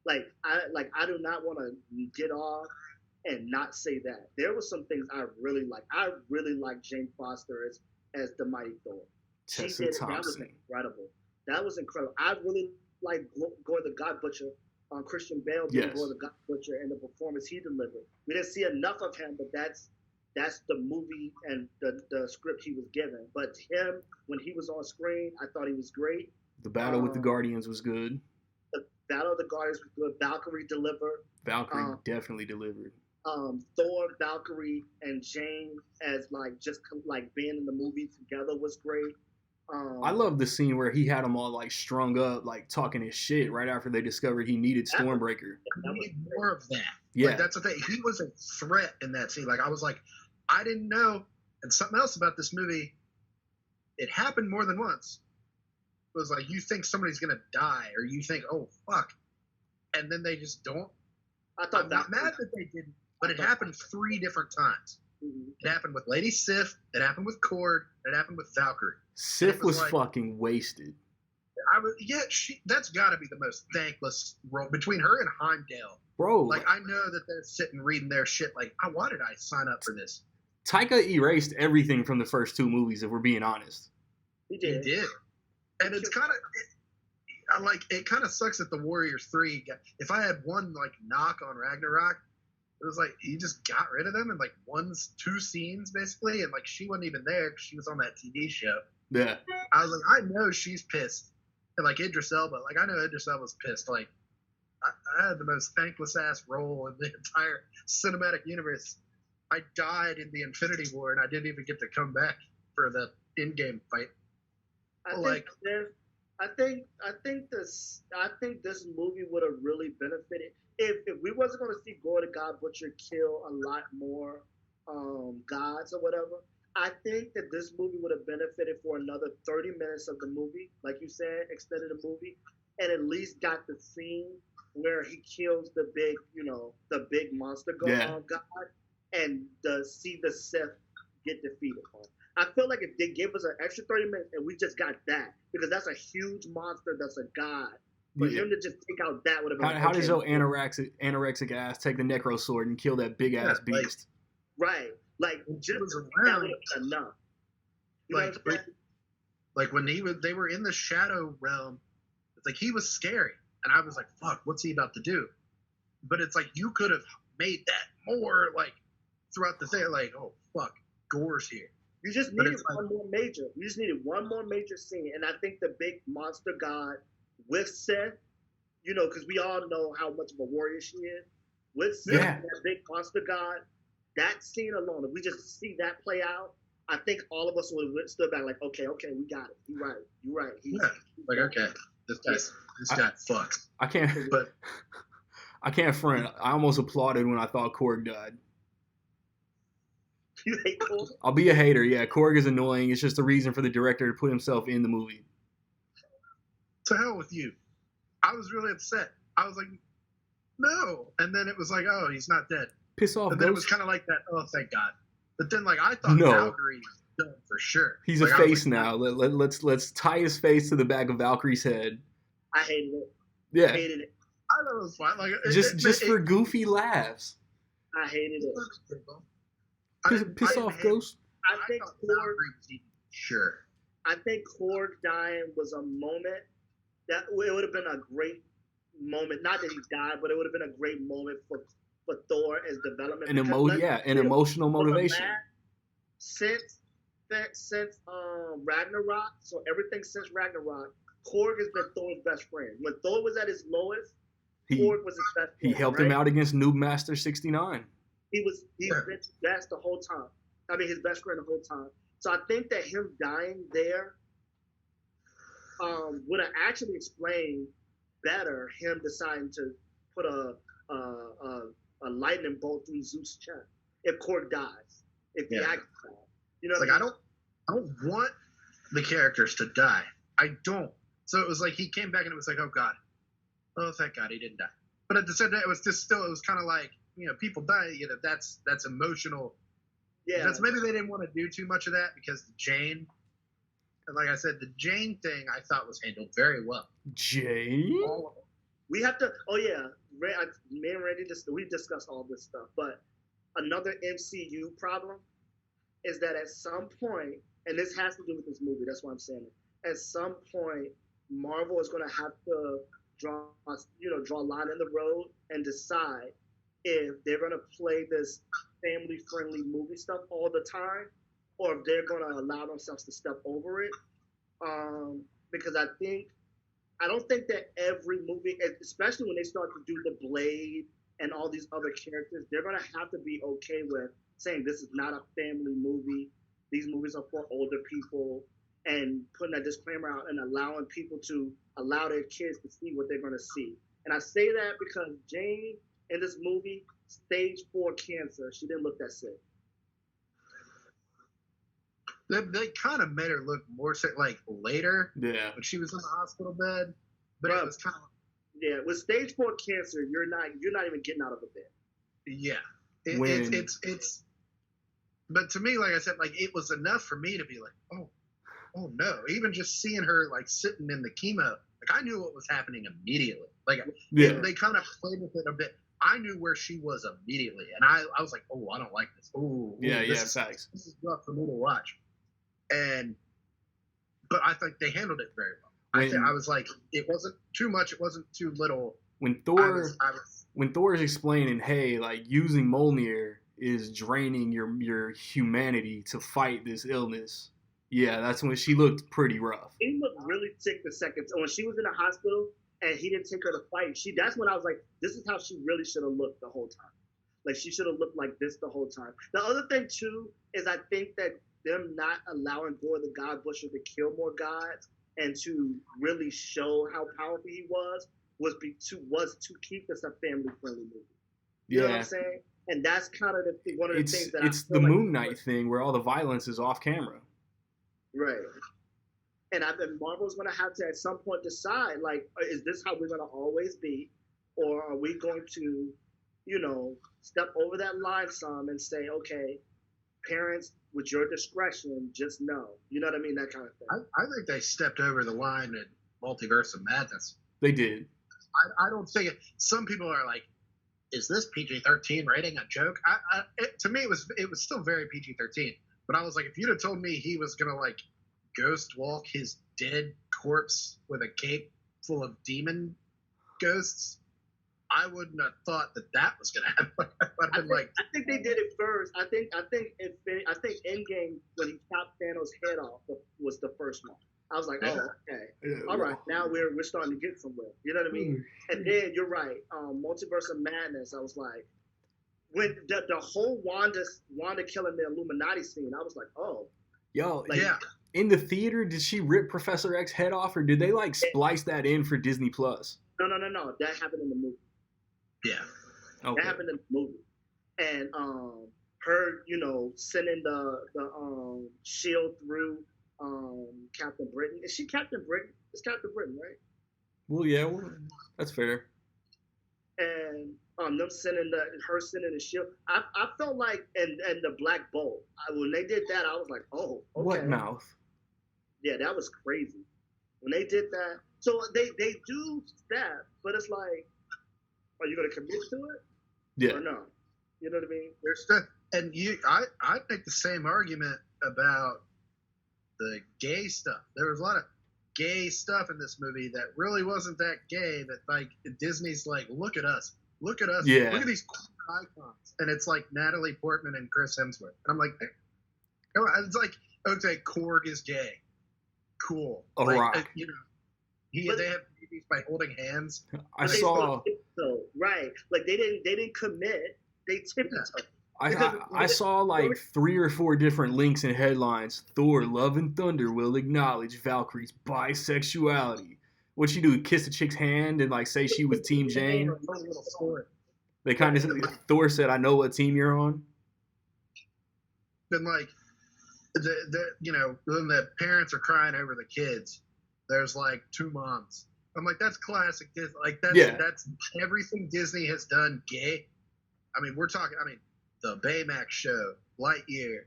I do not want to get off and not say that. There were some things I really like. I really like Jane Foster as the Mighty Thor. She did it. That was incredible. That was incredible. I really like Gore the God Butcher. Christian Bale being Gore the God Butcher and the performance he delivered. We didn't see enough of him, but that's the movie and the script he was given. But him, when he was on screen, I thought he was great. The battle with the Guardians was good. The battle of the Guardians was good. Valkyrie delivered. Valkyrie definitely delivered. Thor, Valkyrie, and Jane as just being in the movie together was great. I love the scene where he had them all like strung up, like talking his shit right after they discovered he needed Stormbreaker. We need more of that. Yeah, like, that's the thing. He was a threat in that scene. Like, I was like, I didn't know. And something else about this movie, it happened more than once. It was like, you think somebody's gonna die, or you think, oh fuck, and then they just don't. I'm not mad that they didn't, but it happened 3 different times. Mm-hmm. It happened with Lady Sif. It happened with Cord. It happened with Valkyrie. Sif was fucking wasted. That's got to be the most thankless role between her and Heimdall. Bro, like, I know that they're sitting reading their shit. Like, why did I sign up for this? Taika erased everything from the first 2 movies, if we're being honest. He did. And it's kind of it kind of sucks that the Warriors 3. If I had one knock on Ragnarok, it was like he just got rid of them in 2 scenes basically, and she wasn't even there because she was on that TV show. Yeah. I was like, I know she's pissed, and Idris Elba, I know Idris Elba's pissed. I had the most thankless ass role in the entire cinematic universe. I died in the Infinity War, and I didn't even get to come back for the in-game fight. I think this movie would have really benefited if we wasn't going to see Gore the God Butcher kill a lot more gods or whatever. I think that this movie would have benefited for another 30 minutes of the movie, like you said, extended the movie, and at least got the scene where he kills the big monster god, and see the Sith get defeated. I feel like if they gave us an extra 30 minutes and we just got that, because that's a huge monster, that's a god. But him to just take out that would have been. How does your anorexic ass take the necro sword and kill that big ass beast? Right, just that would have been enough. When they were in the shadow realm, it's he was scary, and I was like, "Fuck, what's he about to do?" But it's you could have made that more throughout the thing. Oh fuck, Gore's here. You just But needed it's like, one more major. You just needed one more major scene, and I think the big monster god with Seth, because we all know how much of a warrior she is. With Seth, Yeah. that big monster god, that scene alone, if we just see that play out, I think all of us would have stood back like, okay, we got it. You're right. Like, okay, this guy fucks. I can't. But I can't front. I almost applauded when I thought Korg died. You hate Korg? I'll be a hater. Yeah, Korg is annoying. It's just a reason for the director to put himself in the movie. To hell with you. I was really upset. I was like, no. And then it was like, oh, he's not dead. Piss off, And then it was Ghost. kind of like that, oh, thank God. But then, like, I thought No. Valkyrie was done for sure. He's like, a I was face like, now. Let's tie his face to the back of Valkyrie's head. I hated it. Yeah, Hated it. I thought it was fine. Like, just for goofy laughs. I hated it. Piss off, Ghost. I think thought Korg. Valkyrie was even sure. I think Korg dying was a moment that it would have been a great moment. Not that he died, but it would have been a great moment for Thor as development. An emotional motivation. Since Ragnarok, so everything since Ragnarok, Korg has been Thor's best friend. When Thor was at his lowest, Korg was his best friend. He helped him out against Noob Master 69. He's been his best the whole time. I mean, his best friend the whole time. So I think that him dying there would have actually explained better him deciding to put a lightning bolt through Zeus' chest if Korg dies. If he actually dies. You know what Like, I don't want the characters to die. I don't. So it was like he came back and it was like, oh God. Oh, thank God he didn't die. But at the same time, it was kind of like, people die, that's emotional. Yeah. That's maybe they didn't want to do too much of that because Jane, and like I said, the Jane thing I thought was handled very well. Jane? We have to, me and Randy, we discussed all this stuff, but another MCU problem is that at some point, and this has to do with this movie, that's why I'm saying it, at some point, Marvel is going to have to draw a line in the road and decide if they're going to play this family-friendly movie stuff all the time, or if they're going to allow themselves to step over it. Because I don't think that every movie, especially when they start to do the Blade and all these other characters, they're going to have to be okay with saying this is not a family movie. These movies are for older people, and putting that disclaimer out and allowing people to allow their kids to see what they're going to see. And I say that because Jane in this movie, stage 4 cancer, she didn't look that sick. They kind of made her look more sick, like later. Yeah. When she was in the hospital bed. But it was kind of. Yeah, with stage 4 cancer, you're not even getting out of the bed. Yeah. It's. But to me, like I said, like it was enough for me to be like, oh no. Even just seeing her like sitting in the chemo, like I knew what was happening immediately. Like they kind of played with it a bit. I knew where she was immediately, and I was like, oh, I don't like this. Facts. This is rough for me to watch. But I think they handled it very well. I was like, it wasn't too much, it wasn't too little. When Thor's explaining, hey, like using Mjolnir is draining your humanity to fight this illness. Yeah, that's when she looked pretty rough. She looked really sick the second time. When she was in the hospital and he didn't take her to fight, that's when I was like, this is how she really should have looked the whole time. Like, she should have looked like this the whole time. The other thing, too, is I think that them not allowing Thor the God Butcher to kill more gods and to really show how powerful he was to keep this a family-friendly movie. You know what I'm saying? And that's kind of one of the things that it's the Moon Knight thing where all the violence is off camera. Right. And I think Marvel's going to have to at some point decide, like, is this how we're going to always be? Or are we going to, step over that line some and say, okay, parents, with your discretion, just know. You know what I mean? That kind of thing. I think they stepped over the line in Multiverse of Madness. They did. I don't think it. Some people are like, is this PG-13 rating a joke? To me, it was still very PG-13. But I was like, if you'd have told me he was going to, like, ghost walk his dead corpse with a cape full of demon ghosts, I wouldn't have thought that was gonna happen. I'd been like, I think they did it first. I think Endgame when he chopped Thanos' head off was the first one. I was like, oh, okay, all right, now we're starting to get somewhere. You know what I mean? And then you're right, Multiverse of Madness. I was like, when the whole Wanda killing the Illuminati scene, I was like, oh, yo, like, yeah. In the theater, did she rip Professor X's head off, or did they like splice that in for Disney Plus? No. That happened in the movie. Yeah. Okay. That happened in the movie. And her, sending the shield through Captain Britain. Is she Captain Britain? It's Captain Britain, right? Well, yeah, that's fair. And them sending the shield. I felt like and the Black Bolt. When they did that, I was like, oh, okay. What mouth? Yeah, that was crazy. When they did that, so they do that, but it's like, are you gonna commit to it? Yeah. Or no? You know what I mean? There's stuff, and I make the same argument about the gay stuff. There was a lot of gay stuff in this movie that really wasn't that gay. That like Disney's like, look at us, yeah. Look at these icons, and it's like Natalie Portman and Chris Hemsworth, and I'm like, come on, it's like, okay, Korg is gay, cool, a like, rock, they have babies by holding hands. I saw. Right, like they didn't commit. They tipped it. I saw like 3 or 4 different links and headlines. Thor, Love and Thunder will acknowledge Valkyrie's bisexuality. What'd she do? Kiss a chick's hand and like say she was Team Jane? They kind of Thor said, "I know what team you're on." Then like, when the parents are crying over the kids, there's like 2 moms. I'm like, that's classic Disney. Like that's everything Disney has done gay. I mean, we're talking. I mean, the Baymax show, Lightyear,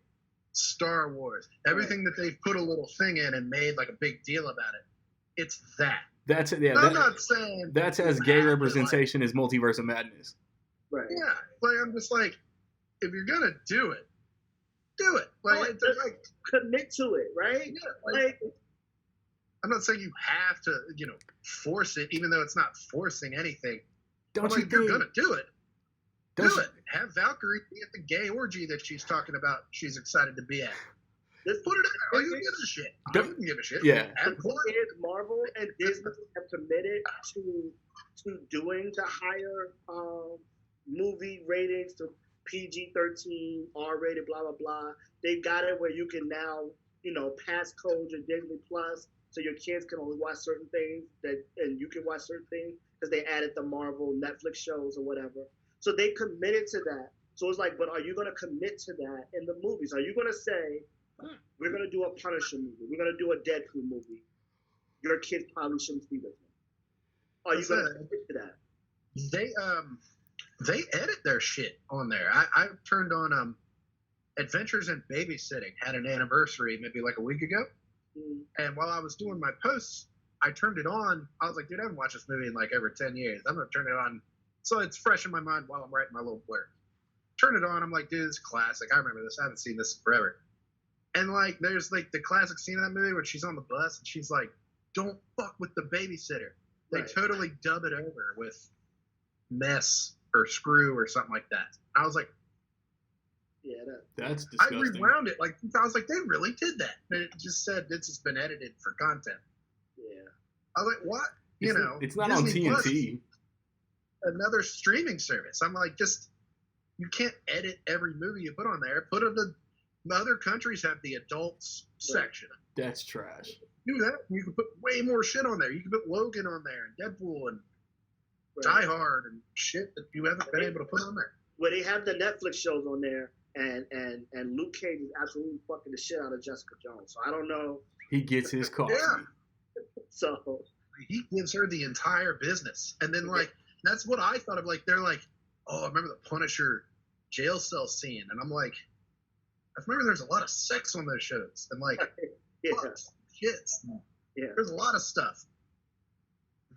Star Wars, everything that they've put a little thing in and made like a big deal about it. It's that. That's it. Yeah, I'm not saying that's as gay representation as Multiverse of Madness. Right. Yeah, like I'm just like, if you're gonna do it, do it. Like, like commit to it, right? Yeah, like I'm not saying you have to, force it, even though it's not forcing anything. Don't you think you're gonna do it? Do it. Have Valkyrie be at the gay orgy that she's talking about. She's excited to be at. Just put it out. Like, who gives a shit? I don't give a shit. Yeah. Marvel and Disney have committed to doing the higher movie ratings to PG-13, R-rated, blah blah blah. They got it where you can now, pass codes in Disney Plus, so your kids can only watch certain things and you can watch certain things because they added the Marvel Netflix shows or whatever. So they committed to that. So it's like, but are you going to commit to that in the movies? Are you going to say, we're going to do a Punisher movie, we're going to do a Deadpool movie? Your kids probably shouldn't see this one. Are you going to commit to that? They edit their shit on there. I turned on Adventures in Babysitting had an anniversary maybe like a week ago. And while I was doing my posts, I turned it on. I was like, dude, I haven't watched this movie in like over 10 years. I'm going to turn it on so it's fresh in my mind while I'm writing my little blurb. Turn it on. I'm like, dude, it's classic. I remember this. I haven't seen this forever. And like, there's like the classic scene in that movie where she's on the bus and she's like, don't fuck with the babysitter. They totally dub it over with mess or screw or something like that. I was like, yeah, that's disgusting. I rewound it. Like, I was like, they really did that. And it just said this has been edited for content. Yeah. I was like, what? It's not Disney on TNT. Another streaming service. I'm like, you can't edit every movie you put on there. Put it the other countries have the adults section. That's trash. Do that. You can put way more shit on there. You can put Logan on there and Deadpool and Die Hard and shit that you haven't been able to put on there. Well, they have the Netflix shows on there, and Luke Cage is absolutely fucking the shit out of Jessica Jones. So I don't know. He gets his coffee. Yeah. So he gives her the entire business, and then like that's what I thought of. Like they're like, oh, I remember the Punisher jail cell scene, and I'm like, I remember there's a lot of sex on those shows, and like, shits. Yeah. There's a lot of stuff.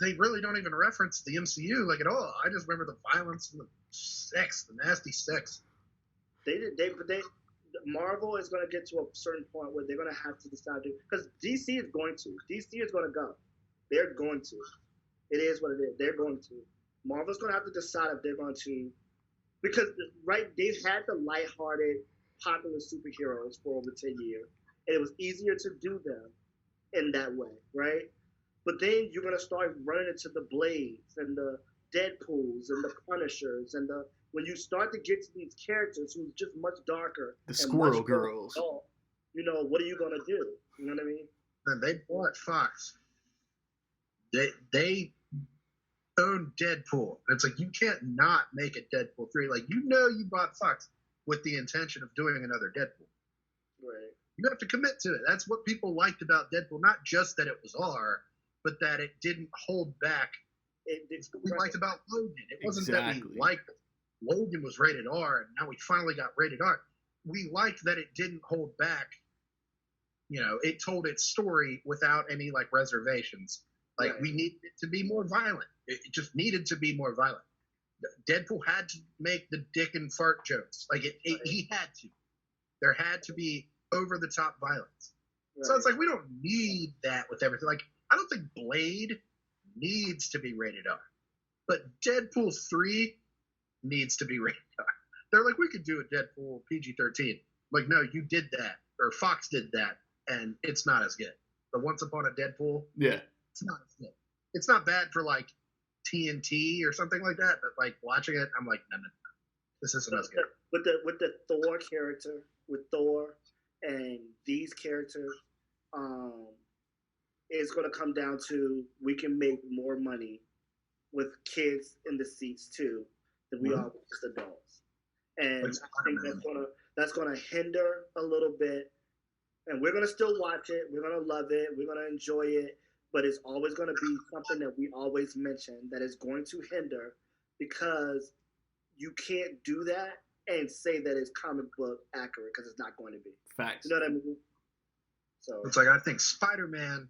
They really don't even reference the MCU like at all. I just remember the violence and the sex, the nasty sex. Marvel is going to get to a certain point where they're going to have to decide to, because DC is going to go. They're going to. It is what it is. They're going to. Marvel's going to have to decide if they're going to, because right, they've had the lighthearted, popular superheroes for over 10 years, and it was easier to do them in that way, right? But then you're going to start running into the Blades and the Deadpools and the Punishers and the when you start to get to these characters who's just much darker, the Squirrel Girls. Adult, what are you going to do? You know what I mean? And they bought Fox. They own Deadpool. And it's like, you can't not make a Deadpool 3. Like, you bought Fox with the intention of doing another Deadpool. Right. You have to commit to it. That's what people liked about Deadpool. Not just that it was R, but that it didn't hold back. It's what we liked about Logan. It wasn't that we liked Logan was rated R, and now we finally got rated R. We liked that it didn't hold back. It told its story without any, reservations. We needed it to be more violent. It just needed to be more violent. Deadpool had to make the dick and fart jokes. He had to. There had to be over-the-top violence. Right. So it's we don't need that with everything. I don't think Blade needs to be rated R. But Deadpool 3 needs to be rated R. They're we could do a Deadpool PG-13. No, you did that. Or Fox did that. And it's not as good. The Once Upon a Deadpool, it's not as good. It's not bad for TNT or something like that, but watching it, I'm no, this isn't as good. With the Thor character, with Thor and these characters, it's going to come down to we can make more money with kids in the seats too than we are with adults, and I think that's going to hinder a little bit. And we're going to still watch it. We're going to love it. We're going to enjoy it. But it's always going to be something that we always mention that is going to hinder, because you can't do that and say that it's comic book accurate, because it's not going to be. Facts. You know what I mean? So it's I think Spider-Man,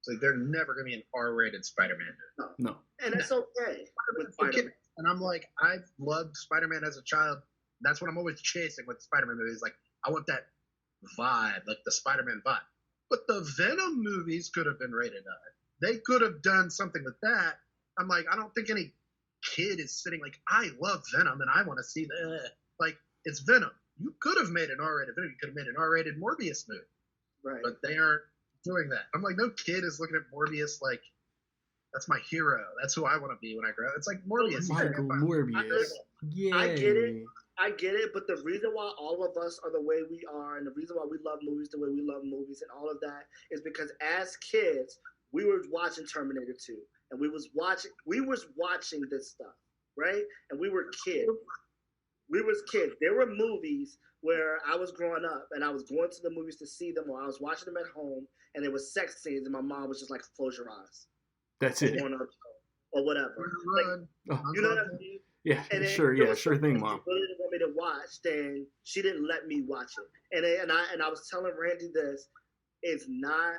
it's they're never going to be an R-rated Spider-Man. No. And that's okay with Spider-Man. And I'm I've loved Spider-Man as a child. That's what I'm always chasing with Spider-Man movies. I want that vibe, the Spider-Man vibe. But the Venom movies could have been rated R. They could have done something with that. I'm I don't think any kid is sitting I love Venom and I want to see that. It's Venom. You could have made an R-rated Venom. You could have made an R-rated Morbius movie. Right. But they aren't doing that. I'm no kid is looking at Morbius that's my hero. That's who I want to be when I grow up. It's Morbius. Michael Morbius. I get it, but the reason why all of us are the way we are, and the reason why we love movies the way we love movies and all of that, is because as kids, we were watching Terminator 2, and we was watching this stuff, right? And we were kids. There were movies where I was growing up, and I was going to the movies to see them, or I was watching them at home, and there was sex scenes, and my mom was just close your eyes. That's it. Or whatever. You know what I mean? Yeah, sure thing, Mom. She really didn't want me to watch, then she didn't let me watch it. And I was telling Randy this, it's not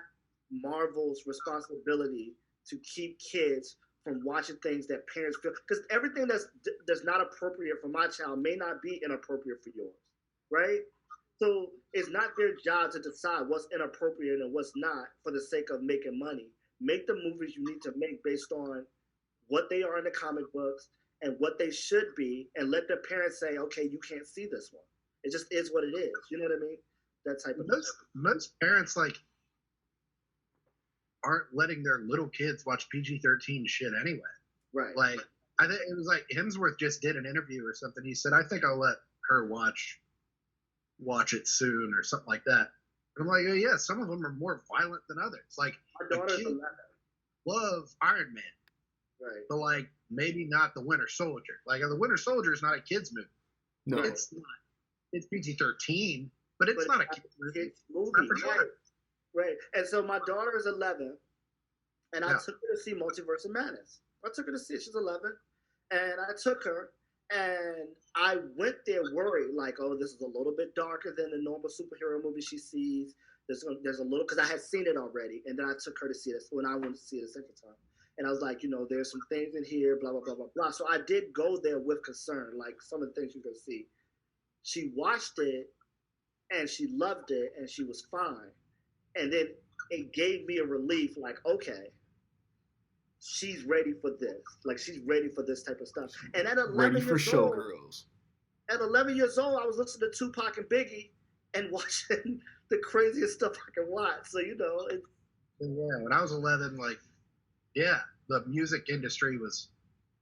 Marvel's responsibility to keep kids from watching things that parents feel, because everything that's not appropriate for my child may not be inappropriate for yours, right? So it's not their job to decide what's inappropriate and what's not for the sake of making money. Make the movies you need to make based on what they are in the comic books and what they should be, and let the parents say, okay, you can't see this one. It just is what it is. You know what I mean? That type of most parents aren't letting their little kids watch PG-13 shit anyway. Right. I think it was Hemsworth just did an interview or something. He said, I think I'll let her watch it soon or something like that. And I'm yeah, some of them are more violent than others. My daughter's 11. Love Iron Man. Right. But maybe not the Winter Soldier. The Winter Soldier is not a kids movie. No, it's not. It's PG-13, but it's not a kids movie. Right. And so my daughter is 11, and I took her to see Multiverse of Madness. I took her to see it. She's 11, and I took her, and I went there worried, this is a little bit darker than the normal superhero movie she sees. There's a little, because I had seen it already, and then I took her to see this when I wanted to see it a second time. And I was there's some things in here, blah, blah, blah, blah, blah. So I did go there with concern, some of the things you're going to see. She watched it, and she loved it, and she was fine. And then it gave me a relief, okay, she's ready for this. Like she's ready for this type of stuff. And at 11 Ready for years old, showgirls. at 11 years old, I was listening to Tupac and Biggie and watching the craziest stuff I can watch. So yeah, when I was 11, like, yeah, the music industry was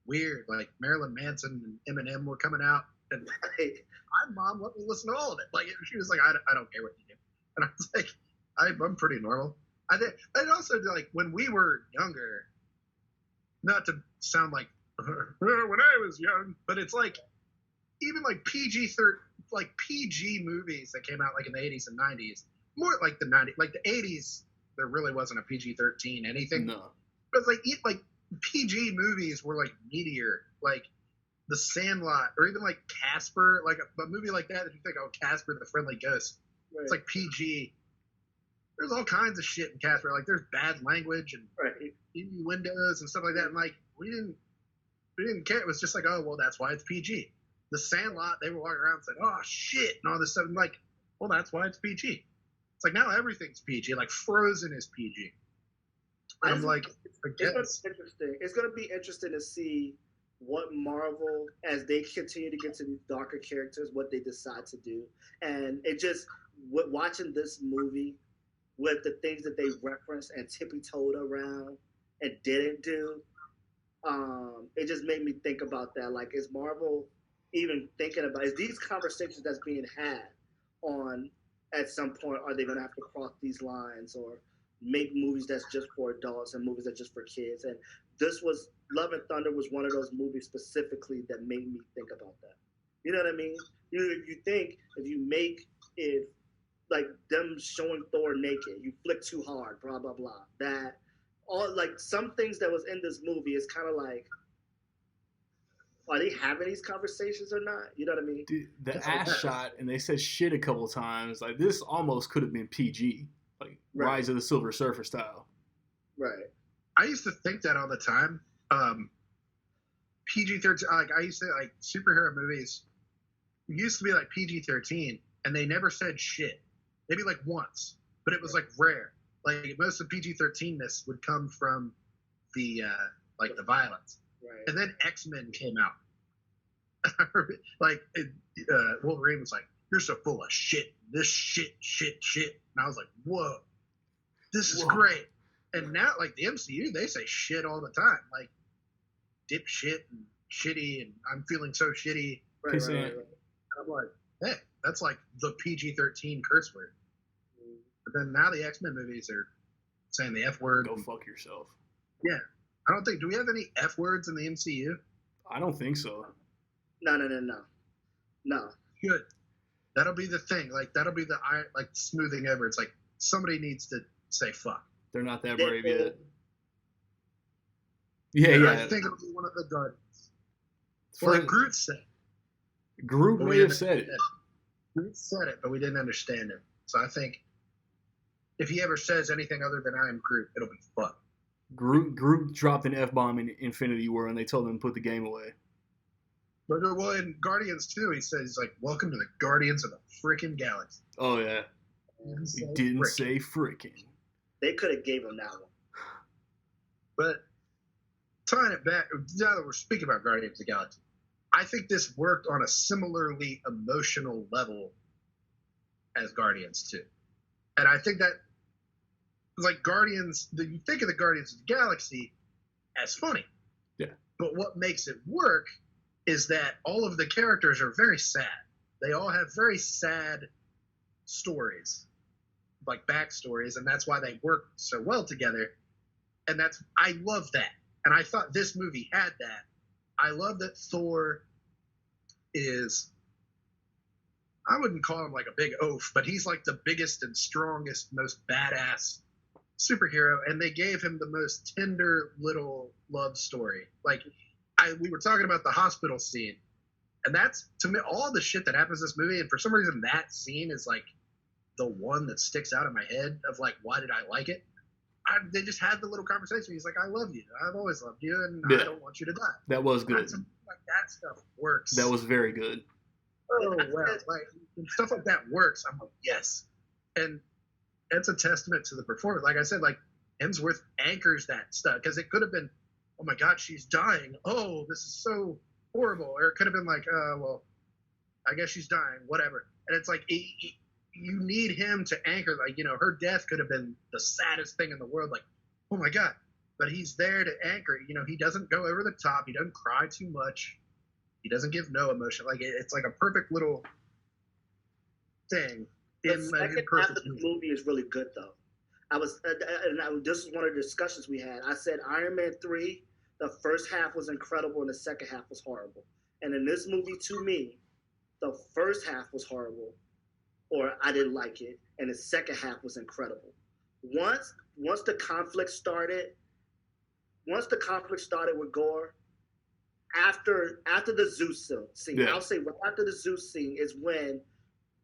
weird. Like Marilyn Manson and Eminem were coming out, and like, my mom let me listen to all of it. Like she was like, I don't care what you do, and I was like, I'm pretty normal. I did. And also like when we were younger, not to sound like when I was young, but it's like even like PG movies that came out like in the 80s and 90s, more like the 90s, like the 80s. There really wasn't a PG-13 anything. No. But it's like PG movies were like meteor, like The Sandlot, or even like Casper, like a movie like that. If you think, oh, Casper the Friendly Ghost, right. It's like PG. There's all kinds of shit in Casper. Like there's bad language and innuendos and stuff like that. And like we didn't care. It was just like, oh well, that's why it's PG. The Sandlot, they were walking around and said, oh shit, and all this stuff. And like, well, that's why it's PG. It's like now everything's PG. Like Frozen is PG. And I'm like, it's going to be interesting to see what Marvel, as they continue to get to these darker characters, what they decide to do. And it just, watching this movie with the things that they referenced and tippy-toed around and didn't do, it just made me think about that. Like, is Marvel even thinking about, is these conversations that's being had on, at some point, are they going to have to cross these lines or make movies that's just for adults and movies that's just for kids? And this was, Love and Thunder was one of those movies specifically that made me think about that. You know what I mean? You think if you make it like them showing Thor naked, you flick too hard, blah blah blah. That all like some things that was in this movie is kind of like, are they having these conversations or not? You know what I mean? Dude, the ass shot, and they said shit a couple times. Like this almost could have been PG, like Rise of the Silver Surfer style. Right. I used to think that all the time. PG-13, like I used to like superhero movies used to be like PG-13, and they never said shit. Maybe like once, but it was like rare. Like most of PG-13ness would come from the like the violence. Right. And then X-Men came out. Like Wolverine was like, "You're so full of shit. This shit." And I was like, "Whoa, this is great." And now, like the MCU, they say shit all the time, like dipshit and shitty, and I'm feeling so shitty. Right. I'm like, hey, that's like the PG-13 curse word. But then now the X-Men movies are saying the F word. Go fuck yourself. Yeah. I don't think, do we have any F words in the MCU? I don't think so. No. Good. That'll be the thing. Like, that'll be the, like, smoothing over. It's like, somebody needs to say fuck. They're not that brave yet. Yeah. I think it'll be one of the Guardians. Well, like Groot said. Groot may have said it. Groot said it, but we didn't understand him. So I think if he ever says anything other than I am Groot, it'll be fuck. Groot dropped an F-bomb in Infinity War, and they told him to put the game away. But well, in Guardians too, he says like, "Welcome to the Guardians of the frickin' Galaxy." Oh yeah, he didn't say frickin'. They could have gave him that one. But tying it back, now that we're speaking about Guardians of the Galaxy, I think this worked on a similarly emotional level as Guardians too, and I think that. Like Guardians, you think of the Guardians of the Galaxy as funny. Yeah. But what makes it work is that all of the characters are very sad. They all have very sad stories, like backstories, and that's why they work so well together. And I love that. And I thought this movie had that. I love that Thor is, I wouldn't call him like a big oaf, but he's like the biggest and strongest, most badass superhero, and they gave him the most tender little love story. Like we were talking about the hospital scene, and that's, to me, all the shit that happens in this movie, and for some reason that scene is like the one that sticks out in my head of like, why did I like it? They just had the little conversation. He's like, I love you, I've always loved you, and I don't want you to die. That was good. Like that stuff works. That was very good. Oh well, like when stuff like that works, I'm like, yes. And it's a testament to the performance. Like I said, like Hemsworth anchors that stuff, because it could have been oh my God, she's dying. Oh, this is so horrible. Or it could have been like, well, I guess she's dying, whatever. And it's like, you need him to anchor, like, her death could have been the saddest thing in the world. Like, oh my God. But he's there to anchor. He doesn't go over the top. He doesn't cry too much. He doesn't give no emotion. Like, it's like a perfect little thing. The second half of the movie is really good, though. This is one of the discussions we had. I said Iron Man 3, the first half was incredible and the second half was horrible. And in this movie, to me, the first half was horrible, or I didn't like it, and the second half was incredible. Once the conflict started with Gore, after the Zeus scene, I'll say right after the Zeus scene is when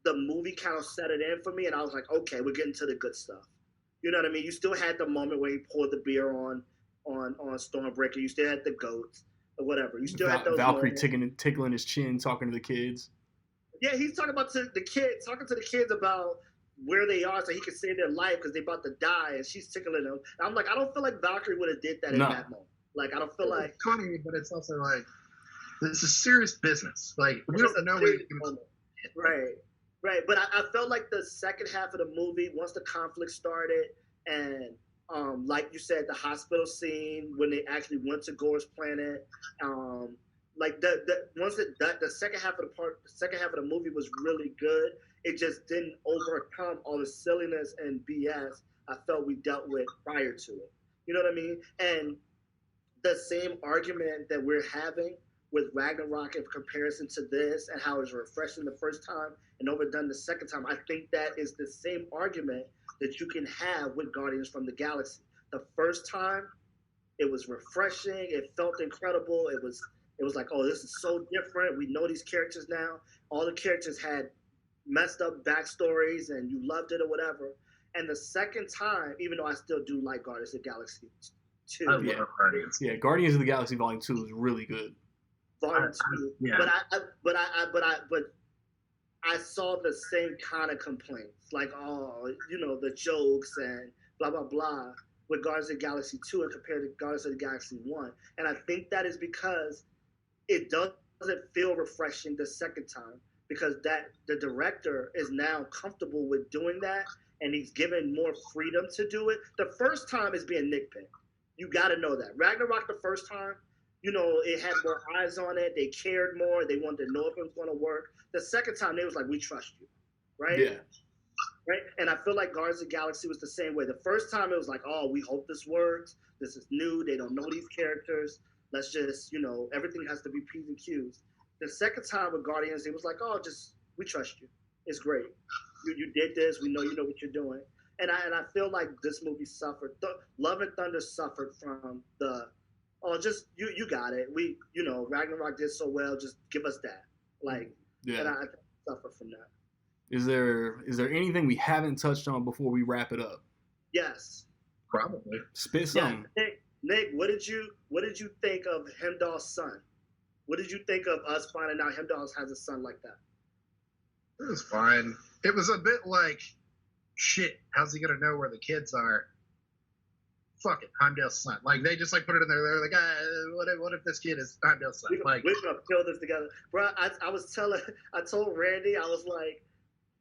the movie kind of set it in for me, and I was like, okay, we're getting to the good stuff. You know what I mean? You still had the moment where he poured the beer on Stormbreaker. You still had the goats or whatever. You still had those Valkyrie tickling his chin, talking to the kids. Yeah, he's talking to the kids about where they are so he can save their life because they're about to die, and she's tickling them. And I'm like, I don't feel like Valkyrie would have did that in that moment. Like, I don't feel like... It's funny, but it's also like, this is serious business. Like, we don't know where Right. But I felt like the second half of the movie, once the conflict started, and like you said, the hospital scene when they actually went to Gore's planet, like the second half of the movie was really good. It just didn't overcome all the silliness and BS I felt we dealt with prior to it. You know what I mean? And the same argument that we're having with Ragnarok in comparison to this and how it's refreshing the first time and overdone the second time, I think that is the same argument that you can have with Guardians from the Galaxy. The first time, it was refreshing. It felt incredible. It was like, oh, this is so different. We know these characters now. All the characters had messed up backstories and you loved it or whatever. And the second time, even though I still do like Guardians of the Galaxy 2. I love Guardians. Yeah, Guardians of the Galaxy Volume 2 is really good. Volume 2. Yeah. But I saw the same kind of complaints, like, the jokes and blah, blah, blah, with Guardians of the Galaxy 2 and compared to Guardians of the Galaxy 1. And I think that is because it doesn't feel refreshing the second time, because the director is now comfortable with doing that, and he's given more freedom to do it. The first time is being nitpicked. You got to know that. Ragnarok the first time, it had more eyes on it. They cared more. They wanted to know if it was going to work. The second time, they was like, we trust you, right? Yeah. Right? And I feel like Guardians of the Galaxy was the same way. The first time, it was like, oh, we hope this works. This is new. They don't know these characters. Let's just, everything has to be P's and Q's. The second time with Guardians, it was like, oh, we trust you. It's great. You did this. We know you know what you're doing. And I feel like this movie suffered. Love and Thunder suffered from just you got it. Ragnarok did so well. Just give us that. And I suffer from that. Is there anything we haven't touched on before we wrap it up? Yes, probably. Spit something. Yeah. Nick, what did you think of Heimdall's son? What did you think of us finding out Heimdall has a son like that? It was fine. It was a bit like, shit, how's he gonna know where the kids are? Fuck it, Heimdall's son. Like, they just, put it in there. They're like, what if this kid is Heimdall's son? We're gonna kill this together. Bro, I told Randy, I was like,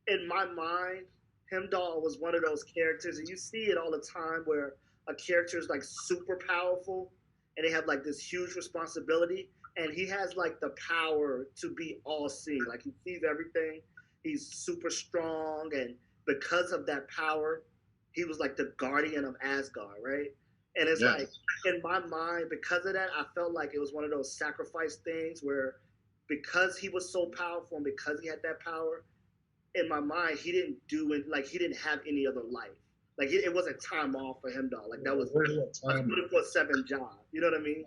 in my mind, Heimdall was one of those characters, and you see it all the time where a character is, super powerful, and they have, this huge responsibility, and he has, the power to be all-seeing. He sees everything. He's super strong, and because of that power, he was the guardian of Asgard, right? And it's in my mind, because of that, I felt like it was one of those sacrifice things where because he was so powerful and because he had that power, in my mind, he didn't do it, he didn't have any other life. It wasn't time off for him, though. That was a 24/7 job. You know what I mean?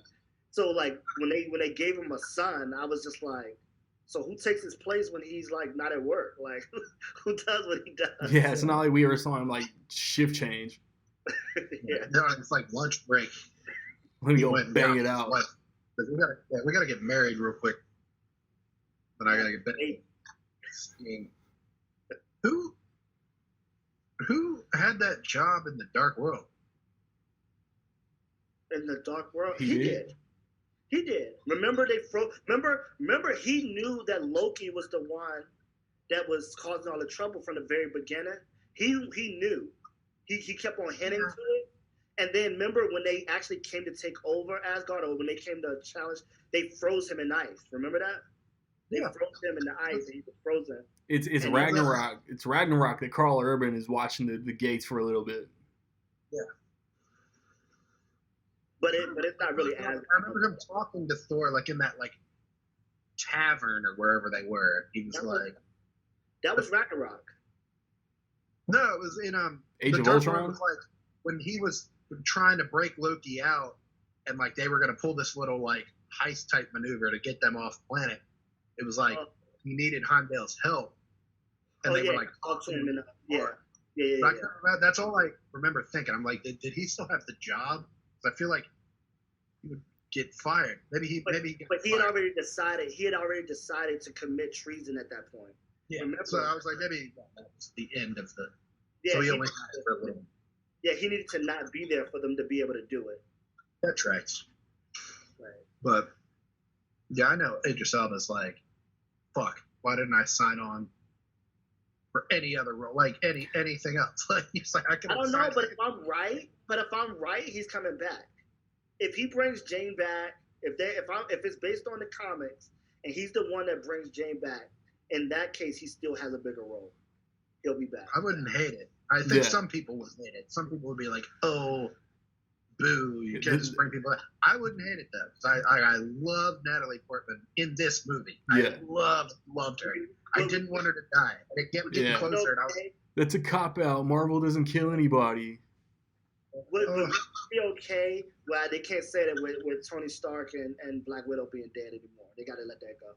So, when they gave him a son, I was just like, so who takes his place when he's not at work? Who does what he does? Yeah, it's not like we ever saw him shift change. Yeah, no, it's lunch break. Let me go bang it out. We gotta get married real quick. Then I gotta get married. Who had that job in the Dark World? In the Dark World, He he did? did. He did. Remember they froze. Remember he knew that Loki was the one that was causing all the trouble from the very beginning. He knew. He kept on hinting to it. And then remember when they actually came to take over Asgard, or when they came to challenge, they froze him in ice. Remember that? They froze him in the ice, and he was frozen. It's Ragnarok. It's Ragnarok that Carl Urban is watching the gates for a little bit. Yeah. But it's not really Asgard. I remember him talking to Thor like in that like tavern or wherever they were. He was that was Ragnarok. No, it was in Age the of Dark Ultron? World was like when he was trying to break Loki out, and like they were gonna pull this little like heist type maneuver to get them off planet. It was like he needed Heimdall's help, and they were like talking him in the, yeah. That's all I remember thinking. I'm like, did he still have the job? I feel like he would get fired. Maybe he had already decided. He had already decided to commit treason at that point. Yeah. Remember? So I was like, maybe that was the end of the. Yeah, so he only had it for a little. Yeah, he needed to not be there for them to be able to do it. That tracks. Right. But yeah, I know Idris Elba's like, fuck. Why didn't I sign on for any other role, like anything else? Like he's like, I don't know, but if I'm right, he's coming back. If he brings Jane back, if it's based on the comics, and he's the one that brings Jane back, in that case, he still has a bigger role. He'll be back. I wouldn't hate it. I think some people would hate it. Some people would be like, oh, boo, you can't just bring people back. I wouldn't hate it, though, because I love Natalie Portman in this movie. Yeah. I loved her. I didn't want her to die. And it kept getting closer, and I was like, that's a cop-out. Marvel doesn't kill anybody. Would it be okay? Well, they can't say that with Tony Stark and Black Widow being dead anymore. They got to let that go.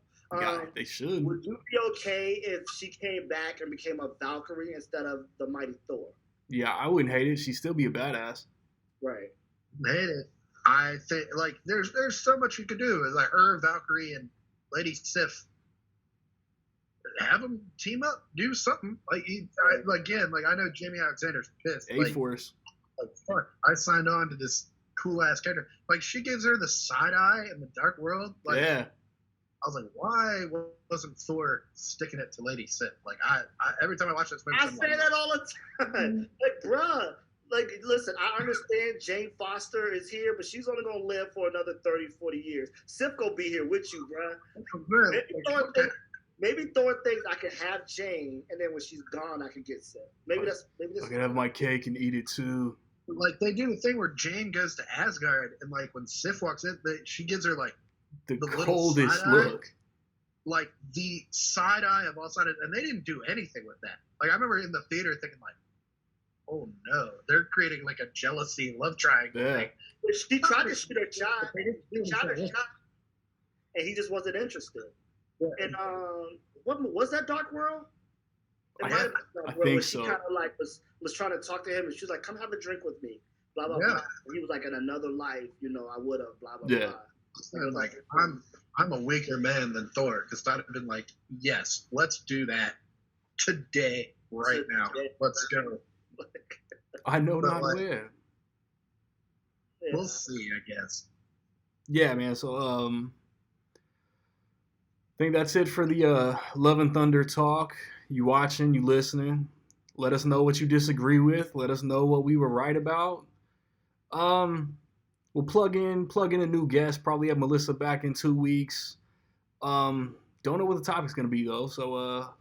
They should. Would you be okay if she came back and became a Valkyrie instead of the mighty Thor? Yeah, I wouldn't hate it. She'd still be a badass. Right. Hate it. I think like there's so much you could do. It's like her, Valkyrie, and Lady Sif. Have them team up, do something. Like I know Jamie Alexander's pissed. A-Force. Like fuck, I signed on to this cool ass character. Like she gives her the side eye in the Dark World. Like, yeah. I was like, why wasn't Thor sticking it to Lady Sif? Like I every time I watch this movie, I say that all the time. Like, bruh. Like, listen, I understand Jane Foster is here, but she's only going to live for another 30, 40 years. Sif going to be here with you, bruh. Maybe Thor thinks I can have Jane, and then when she's gone, I can get Sif. Maybe that's. I can have my cake and eat it too. Like they do the thing where Jane goes to Asgard, and like when Sif walks in, she gives her like the coldest look, like the side eye of all sides, and they didn't do anything with that. Like I remember in the theater thinking like, oh no, they're creating like a jealousy love triangle thing. But she tried to shoot her shot. And he just wasn't interested. Yeah. And what was that Dark World? I think so. She kind of like was trying to talk to him, and she was like, "Come have a drink with me." Blah blah blah. And he was like, "In another life, I would have." Blah blah blah. And like I'm a weaker man than Thor, because I'd have been like, "Yes, let's do that today, now. Let's go." I know not where. We'll see, I guess. Yeah, man. So I think that's it for the Love and Thunder talk. You watching, you listening. Let us know what you disagree with. Let us know what we were right about. We'll plug in a new guest. Probably have Melissa back in 2 weeks. Don't know what the topic's gonna be though. So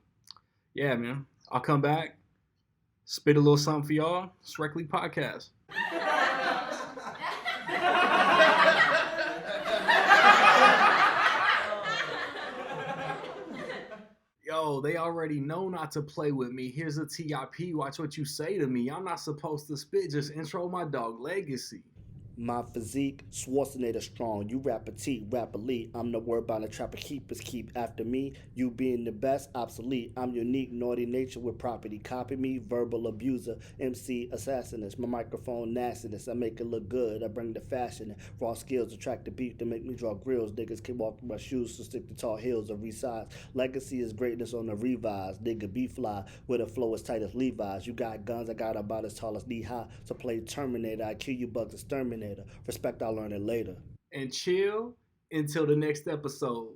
yeah, man. I'll come back, spit a little something for y'all. It's Rec League Podcast. Yo, they already know not to play with me. Here's a TIP. Watch what you say to me. I'm not supposed to spit. Just intro my dog Legacy. My physique, Schwarzenegger strong. You rap petite, rap elite. I'm the word by the trapper keepers keep after me. You being the best, obsolete. I'm unique, naughty nature with property. Copy me, verbal abuser, MC assassinist. My microphone nastiness, I make it look good. I bring the fashion. Raw skills attract the beef to make me draw grills. Niggas can walk in my shoes to stick to tall hills or resize. Legacy is greatness on the revise. Nigga be fly with a flow as tight as Levi's. You got guns, I got about as tall as knee high. So play Terminator, I kill you bugs exterminate. Terminator. Respect, I'll learn it later. And chill until the next episode.